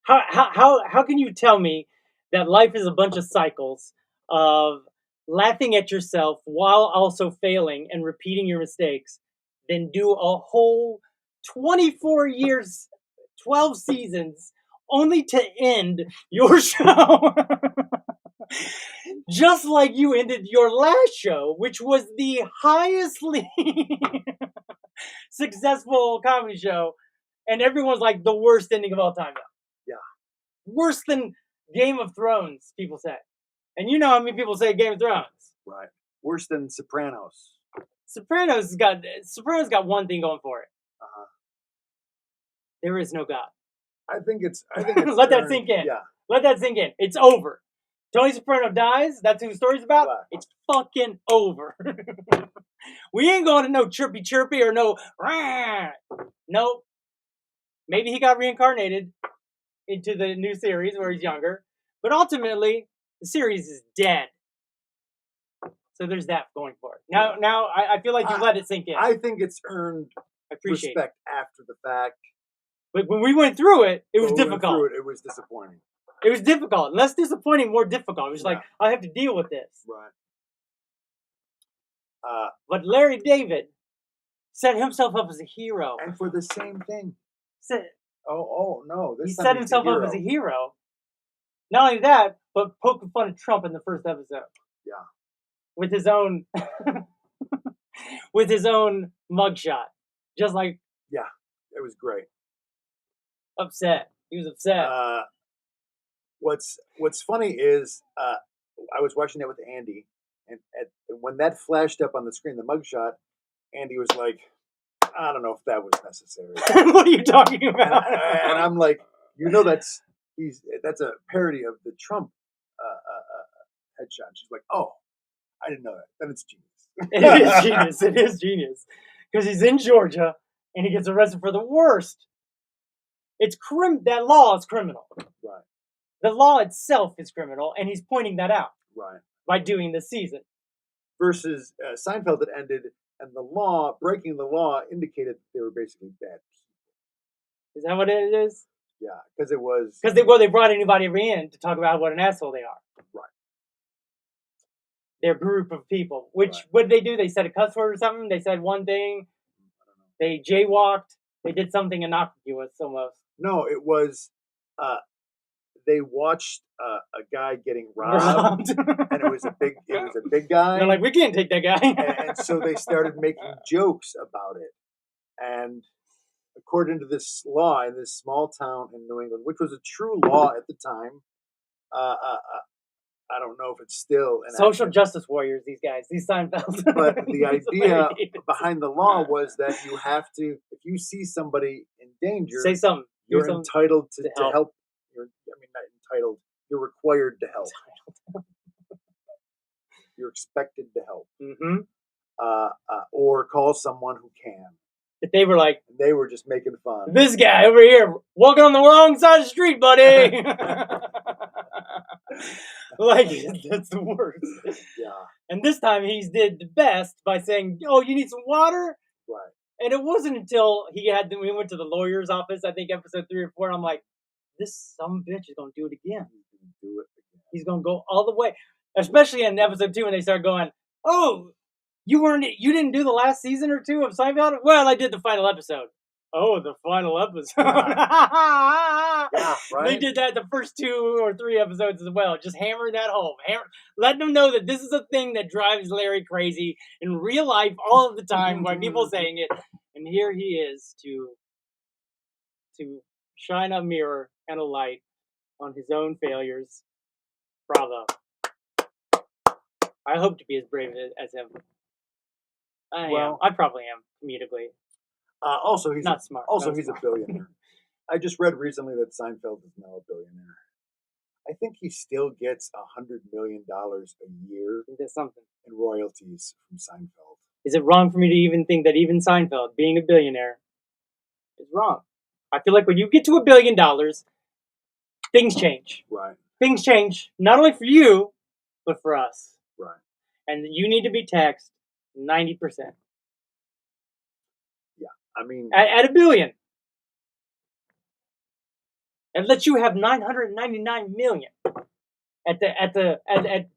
How can you tell me that life is a bunch of cycles of laughing at yourself while also failing and repeating your mistakes, then do a whole 24 years, 12 seasons, only to end your show just like you ended your last show, which was the highestly successful comedy show, and everyone's like the worst ending of all time now. Yeah. Worse than Game of Thrones, people say. And you know how many people say Game of Thrones. Right. Worse than Sopranos. Sopranos got one thing going for it. There is no God. I think it's let that sink in. Yeah. Let that sink in. It's over. Tony Soprano dies. That's who the story's about. Right. It's fucking over. We ain't going to no chirpy or no rah. Nope. Maybe he got reincarnated into the new series where he's younger. But ultimately, the series is dead. So there's that going for it. Now I feel like you let it sink in. I think it's earned respect after the fact. But when we went through it, it was difficult. It was disappointing. It was difficult. Less disappointing, more difficult. It was like, I have to deal with this. Right. But Larry David set himself up as a hero. And for the same thing. No. He set himself up as a hero. Not only that, but poking fun at Trump in the first episode. Yeah. With his own mugshot. Just like... Yeah, it was great. Upset. He was upset. What's funny is I was watching that with Andy, and when that flashed up on the screen, the mugshot, Andy was like, I don't know if that was necessary. What are you talking about? And I'm like, that's a parody of the Trump headshot. She's like, oh, I didn't know that. Then it's genius. It is genius. It is genius. Because he's in Georgia, and he gets arrested for the worst. That law is criminal. Right. The law itself is criminal, and he's pointing that out. Right. By doing this season. Versus Seinfeld that ended, and breaking the law indicated that they were basically bad people. Is that what it is? Yeah, because it was... Because they brought anybody in to talk about what an asshole they are. Right. Their group of people. Which, what did they do? They said a cuss word or something? They said one thing? They jaywalked? They did something innocuous almost. No, it was... they watched a guy getting robbed, and it was a big guy. They're like, we can't take that guy. and so they started making jokes about it. And according to this law in this small town in New England, which was a true law at the time, I don't know if it's still an social justice warriors. These guys, these Seinfeld. But the idea behind the law was that you have to, if you see somebody in danger, say something. You're entitled to help. Not entitled. You're required to help. You're expected to help. Mm-hmm. Or call someone who can. But they were like, They were just making fun. this guy over here walking on the wrong side of the street, buddy. Like, that's the worst. Yeah. And this time he did the best by saying, oh, you need some water? Right. And it wasn't until we went to the lawyer's office, I think episode 3 or 4, and I'm like, this some bitch is going to do it again. He's going to go all the way. Especially in episode 2 when they start going, oh, you didn't do the last season or 2 of Seinfeld? Well, I did the final episode. Oh, the final episode. Yeah, right? They did that the first 2 or 3 episodes as well. Just hammering that home. Letting them know that this is a thing that drives Larry crazy in real life all of the time by people saying it. And here he is to shine a mirror and a light on his own failures. Bravo. I hope to be as brave as him. I probably am, comedically. Also, he's not smart. He's a billionaire. I just read recently that Seinfeld is now a billionaire. I think he still gets $100 million a year in royalties from Seinfeld. Is it wrong for me to even think that even Seinfeld, being a billionaire, is wrong? I feel like when you get to $1 billion, things change. Right. Things change, not only for you, but for us. Right. And you need to be taxed 90%. Yeah, I mean... At $1 billion. And let you have $999 million at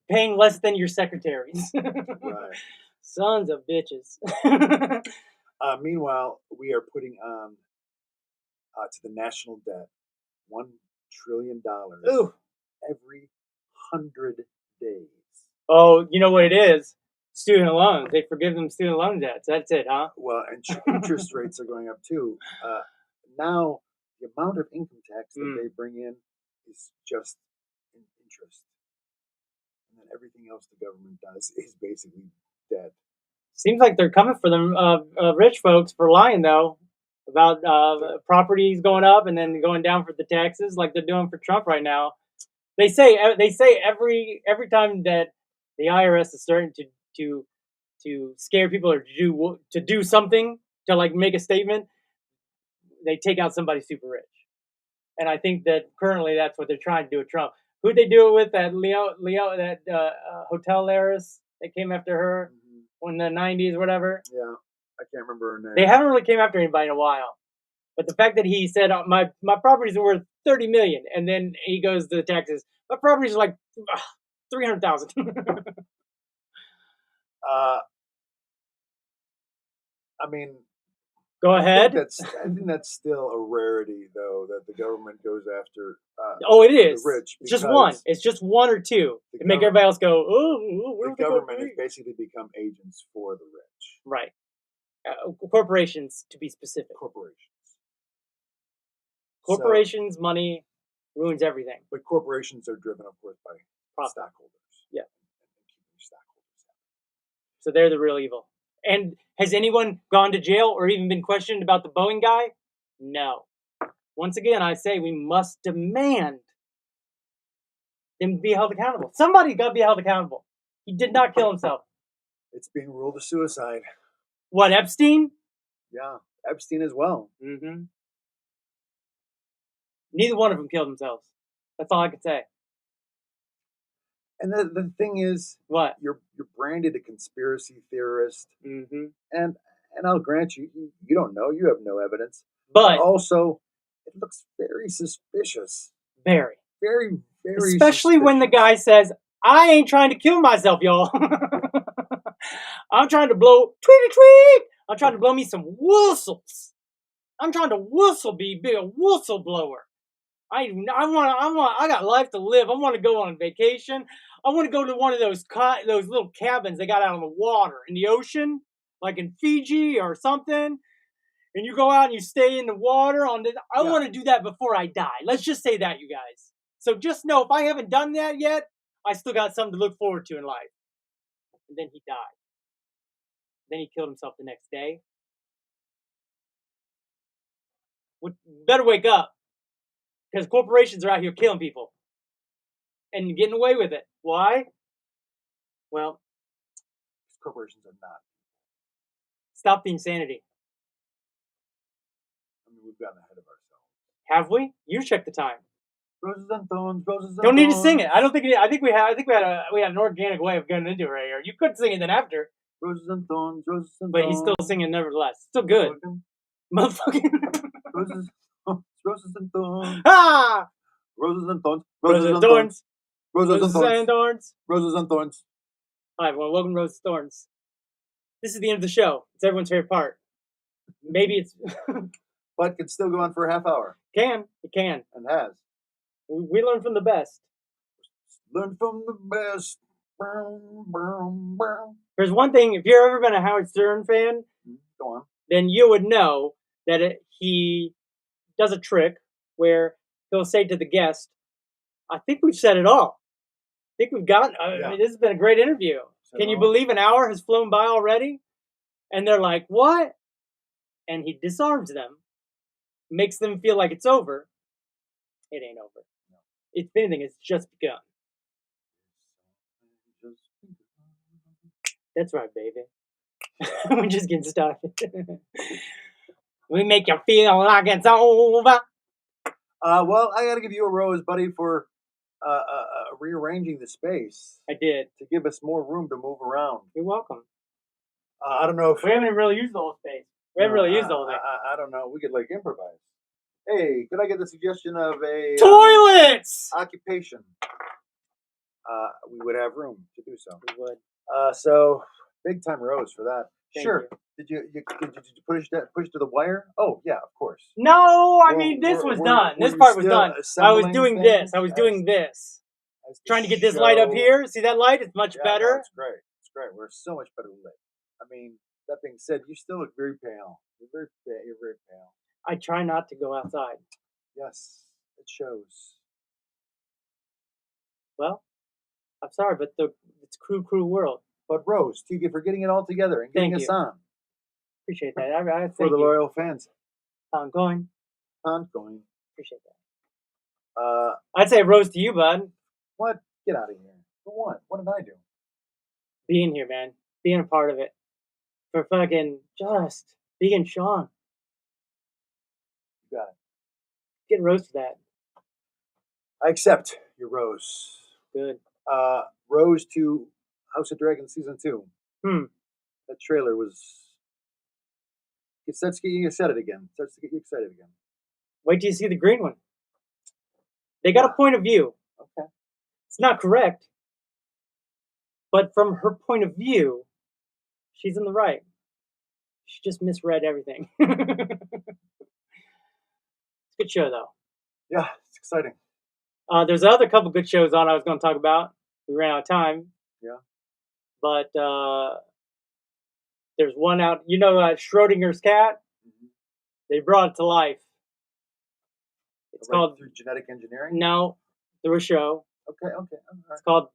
paying less than your secretaries. Right. Sons of bitches. Meanwhile, we are putting on to the national debt $1 trillion every 100 days. Oh, you know what it is? Student loans. They forgive them student loan debts. That's it, huh? Well, and interest rates are going up too. Now, the amount of income tax that they bring in is just interest. And then everything else the government does is basically dead. Seems like they're coming for them rich folks for lying, though, about properties going up and then going down for the taxes like they're doing for Trump right now. They say every time that the IRS is starting to scare people or to do something, to like make a statement, they take out somebody super rich. And I think that currently that's what they're trying to do with Trump. Who'd they do it with? That Leo, that hotel heiress that came after her in the 90s or whatever? Yeah, I can't remember her name. They haven't really came after anybody in a while. But the fact that he said, my properties are worth $30 million, and then he goes to the taxes, my properties are like $300,000. I mean, go ahead. I think that's still a rarity, though, that the government goes after. It is. The rich. It's just one. It's just one or two to make everybody else go. Oh, the government has basically become agents for the rich. Right. Corporations, to be specific. Corporations, money ruins everything. But corporations are driven, of course, by stockholders. Yeah. So they're the real evil. And has anyone gone to jail or even been questioned about the Boeing guy? No. Once again, I say we must demand him be held accountable. Somebody got to be held accountable. He did not kill himself. It's being ruled a suicide. What, Epstein? Yeah, Epstein as well. Mm-hmm. Neither one of them killed themselves. That's all I could say. And the thing is, what? You're branded a conspiracy theorist, and I'll grant you don't know, you have no evidence, but also it looks very suspicious. Very, very, very. Especially suspicious. when the guy says, "I ain't trying to kill myself, y'all. I'm trying to blow tweet. I'm trying to blow me some whistles. I'm trying to be a whistleblower. I got life to live. I want to go on vacation. I want to go to one of those little cabins they got out on the water in the ocean, like in Fiji or something. And you go out and you stay in the water I want to do that before I die. Let's just say that, you guys. So just know, if I haven't done that yet, I still got something to look forward to in life." And then he died. Then he killed himself the next day. Better wake up. Because corporations are out here killing people. and getting away with it. Why? Well, corporations are not. Stop the insanity. I mean, we've gotten ahead of ourselves. Have we? You check the time. Roses and thorns, roses and Don't need to thorns. sing it. I don't think. I think we had an organic way of getting into it right here. You could sing it then after, Roses and thorns, roses and but thorns. he's still singing nevertheless. Still good. Motherfucking. Roses and thorns. Ah! Roses and thorns. Roses and thorns. Roses and thorns. and thorns. Roses and thorns. Hi everyone, welcome to Roses and Thorns. This is the end of the show. It's everyone's favorite part. Maybe it's But can still go on for a half hour. it can. And has. We learn from the best. Learn from the best. There's one thing, if you've ever been a Howard Stern fan, Go on. then you would know that he does a trick where he'll say to the guest, I think we've said it all. I think we've got, I mean, this has been a great interview. Can you believe an hour has flown by already? And they're like, what? And he disarms them, makes them feel like it's over. It ain't over. No. If anything, it's just begun. That's right, baby. We're just getting started. We make you feel like it's over. Well, I got to give you a rose, buddy, for rearranging the space. I did. To give us more room to move around. You're welcome. I don't know if we haven't really used the whole space. We haven't really used the whole thing. I don't know. We could like improvise. Hey, could I get the suggestion of a toilets occupation? We would have room to do so. We would. So big time rose for that. Thank sure. You. Did you push to the wire? Oh yeah, of course. No, I mean this was done. This part was done. I was doing this. I was doing this. Trying to get this light up here. See that light? It's much better. No, it's great. It's great. We're so much better lit. I mean, that being said, you still look very pale. You're very pale. You're very pale. I try not to go outside. Yes, it shows. Well, I'm sorry, but it's cruel world. But Rose, thank you for getting it all together and getting us on. Appreciate that. I for the loyal fans. Ongoing. Appreciate that. I'd say rose to you, bud. What? Get out of here. For what? What did I do? Being here, man. Being a part of it. For fucking just being Sean. You got it. Get rose for that. I accept your rose. Good. Rose to House of Dragons Season 2. That trailer was... It starts to get you excited again. Wait till you see the green one. They got a point of view. Okay. It's not correct. But from her point of view, she's in the right. She just misread everything. It's a good show, though. Yeah, it's exciting. There's another couple good shows on I was going to talk about. We ran out of time. Yeah. But there's one out. You know Schrodinger's cat? Mm-hmm. They brought it to life. It's called... Through genetic engineering? No, through a show. Okay. All right. It's called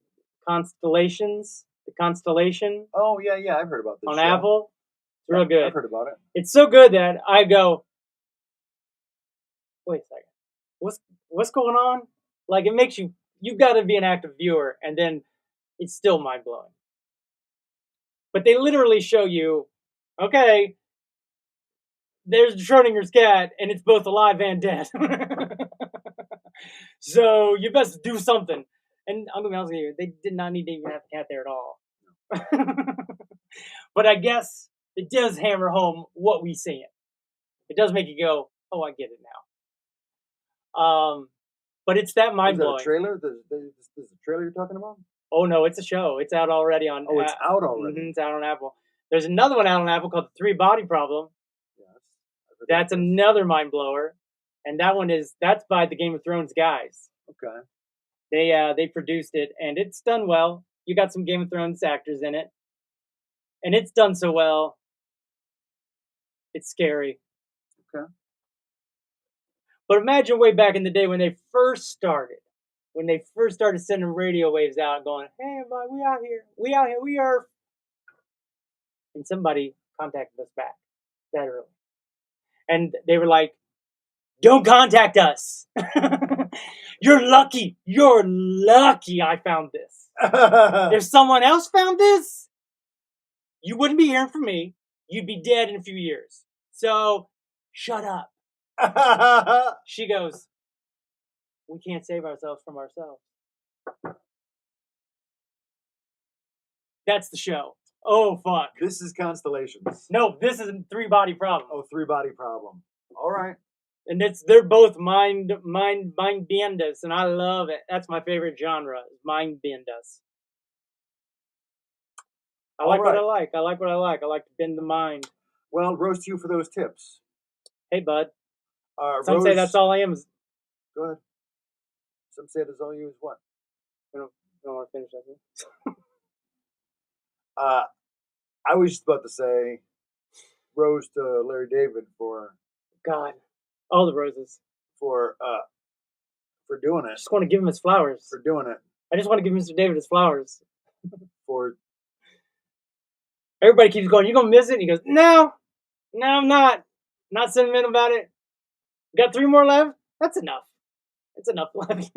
Constellations. The Constellation. Oh, yeah. I've heard about this on show. Apple. It's real good. I've heard about it. It's so good that I go, wait a second. What's going on? Like, it makes you've got to be an active viewer, and then it's still mind-blowing. But they literally show you, okay, there's Schrodinger's cat, and it's both alive and dead. So you best do something. And I'm going to be honest with you, they did not need to even have the cat there at all. But I guess it does hammer home what we see. It does make you go, oh, I get it now. But it's that mind-blowing. Is that a trailer? This is the trailer you're talking about? Oh, no, it's a show. It's out already on... Oh, it's out already? It's out on Apple. There's another one out on Apple called The Three Body Problem. Yes. That's another mind-blower. And that's by the Game of Thrones guys. Okay. They produced it, and it's done well. You got some Game of Thrones actors in it. And it's done so well. It's scary. Okay. But imagine way back in the day when they first started. When they first started sending radio waves out going, hey, everybody, we out here, we are. And somebody contacted us back that early. And they were like, don't contact us. You're lucky. You're lucky I found this. If someone else found this, you wouldn't be hearing from me. You'd be dead in a few years. So, shut up. She goes, we can't save ourselves from ourselves. That's the show. Oh, fuck. This is Constellations. No, this is a 3-body problem. Oh, 3-body problem. All right. And they're both mind bendas, and I love it. That's my favorite genre, mind bendas. I like what I like. I like what I like. I like to bend the mind. Well, roast you for those tips. Hey, bud. Some say that's all I am. Go ahead. Some say that's all you is what? I don't want to finish that. I was just about to say, rose to Larry David for God, all the roses for doing it. I just want to give him his flowers. For doing it. I just want to give Mr. David his flowers. For everybody keeps going, you gonna miss it? And he goes, no, I'm not. Not sentimental about it. Got 3 more left? That's enough. It's enough left.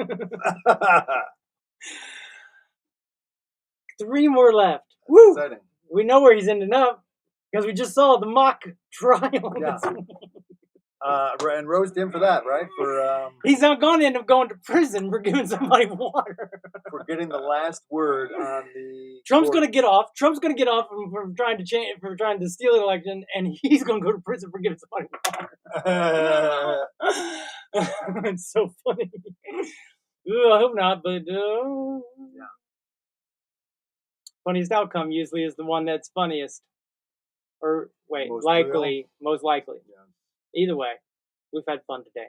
3 more left. Woo! Exciting. We know where he's ending up because we just saw the mock trial. Yeah. And roast him for that, right? For he's not going to end up going to prison for giving somebody water. For getting the last word on the. Trump's going to get off. Trump's going to get off from trying to steal the election, and he's going to go to prison for giving somebody water. It's so funny. Ooh, I hope not, but yeah. Funniest outcome usually is the one that's funniest. Or wait, most likely. Yeah. Either way, we've had fun today.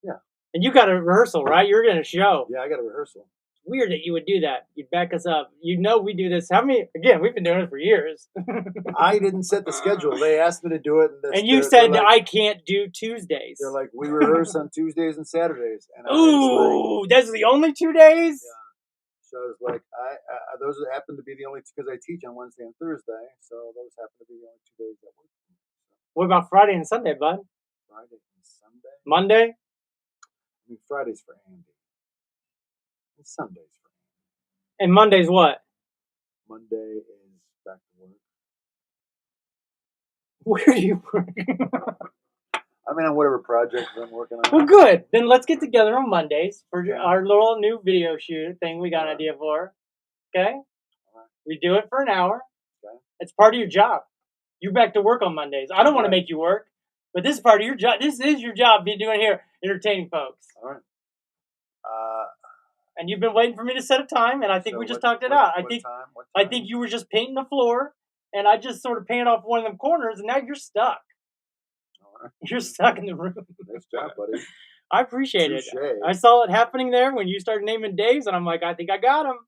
Yeah. And you got a rehearsal, right? You're going to show. Yeah, I got a rehearsal. It's weird that you would do that. You'd back us up. You know we do this. Again, we've been doing it for years. I didn't set the schedule. They asked me to do it. And you said like, I can't do Tuesdays. They're like, we rehearse on Tuesdays and Saturdays. And ooh, that's the only 2 days? Yeah. So I was like, those happen to be the only, because I teach on Wednesday and Thursday, so those happen to be the only 2 days that work for me. So. What about Friday and Sunday, bud? Friday and Sunday? Monday? I mean, Friday's for Andy. And Sunday's for Andy. And Monday's what? Monday is back to work. Where are you working? I mean, on whatever project I'm working on. Well, good. Then let's get together on Mondays for our little new video shoot thing we got an idea for. Okay? We do it for an hour. Okay. It's part of your job. You're back to work on Mondays. I don't want to make you work, but this is part of your job. This is your job being doing here, entertaining folks. All right. And you've been waiting for me to set a time, and I think we just talked it out. I think you were just painting the floor, and I just sort of painted off one of them corners, and now you're stuck. You're stuck in the room. Nice job, buddy. I appreciate it. I saw it happening there when you started naming days, and I'm like, I think I got him.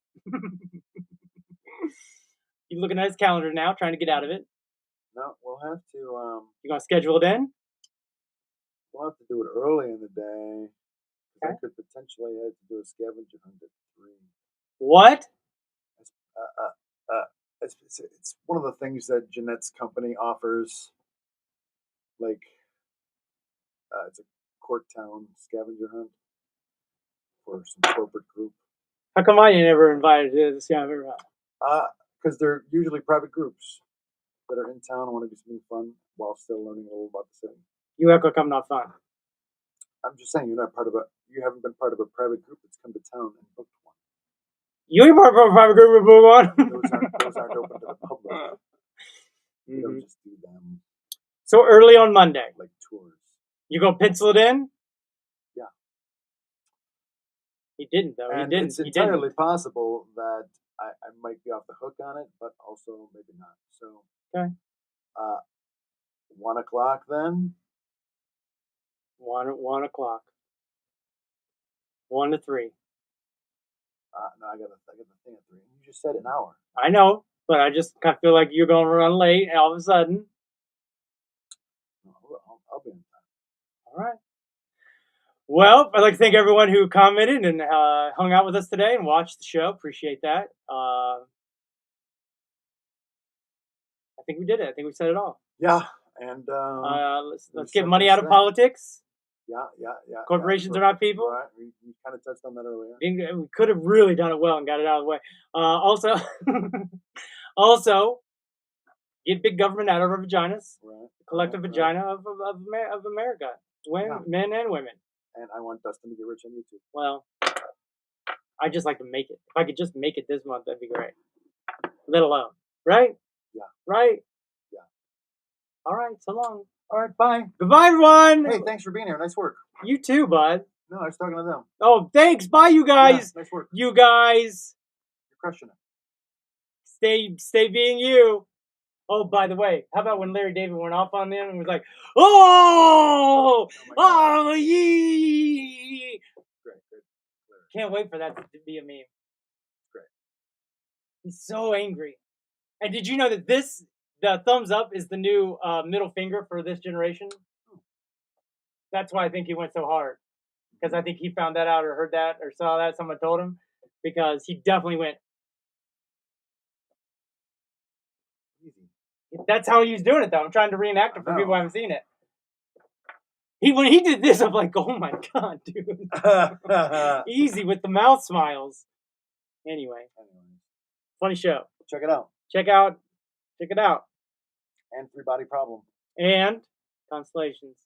You're looking at his calendar now, trying to get out of it. No, we'll have to. You gonna schedule it in? We'll have to do it early in the day. Okay. I could potentially have to do a scavenger hunt at 3. What? It's one of the things that Jeanette's company offers. Like, it's a Corktown scavenger hunt for some corporate group. How come I ain't ever invited to the scavenger hunt? Because they're usually private groups that are in town and want to do something fun while still learning a little about the city. You act like I'm not fun. I'm just saying you haven't been part of a private group that's come to town and booked one. You ain't part of a private group and booked one. Those aren't open to the public. You don't just do them. So early on Monday. Like tours. You gonna pencil it in? Yeah. He didn't though. And it's entirely possible that I might be off the hook on it, but also maybe not. So okay. 1 o'clock then. 1 o'clock. 1 to 3. No, I got the thing at 3. You just said an hour. I know, but I just kind of feel like you're gonna run late all of a sudden. I'll be in time. All right. Well, I'd like to thank everyone who commented and hung out with us today and watched the show. Appreciate that. I think we did it. I think we said it all. Yeah, and let's get money out of politics. Yeah. Corporations are not people. Right. We kind of touched on that earlier. We could have really done it well and got it out of the way. Also, get big government out of our vaginas. Right. Collective vagina of America. Men and women. And I want DUSTiN to get rich on YouTube. Well, I just like to make it. If I could just make it this month, that'd be great. Let alone, right? Yeah. Right? Yeah. All right, so long. All right, bye. Goodbye, everyone. Hey, thanks for being here. Nice work. You too, bud. No, I was talking to them. Oh, thanks. Bye, you guys. Yeah, nice work. You guys. You're crushing it. Stay being you. Oh, by the way, how about when Larry David went off on them and was like, oh yee. Great. Can't wait for that to be a meme. Great. He's so angry. And did you know that the thumbs up is the new middle finger for this generation? That's why I think he went so hard. Because I think he found that out or heard that or saw that. Someone told him. Because he definitely went. Easy. That's how he was doing it, though. I'm trying to reenact it for people who haven't seen it. When he did this, I'm like, oh my God, dude. Easy with the mouth smiles. Anyway. Funny show. Check it out. Check it out. And 3-body problem. And Constellations.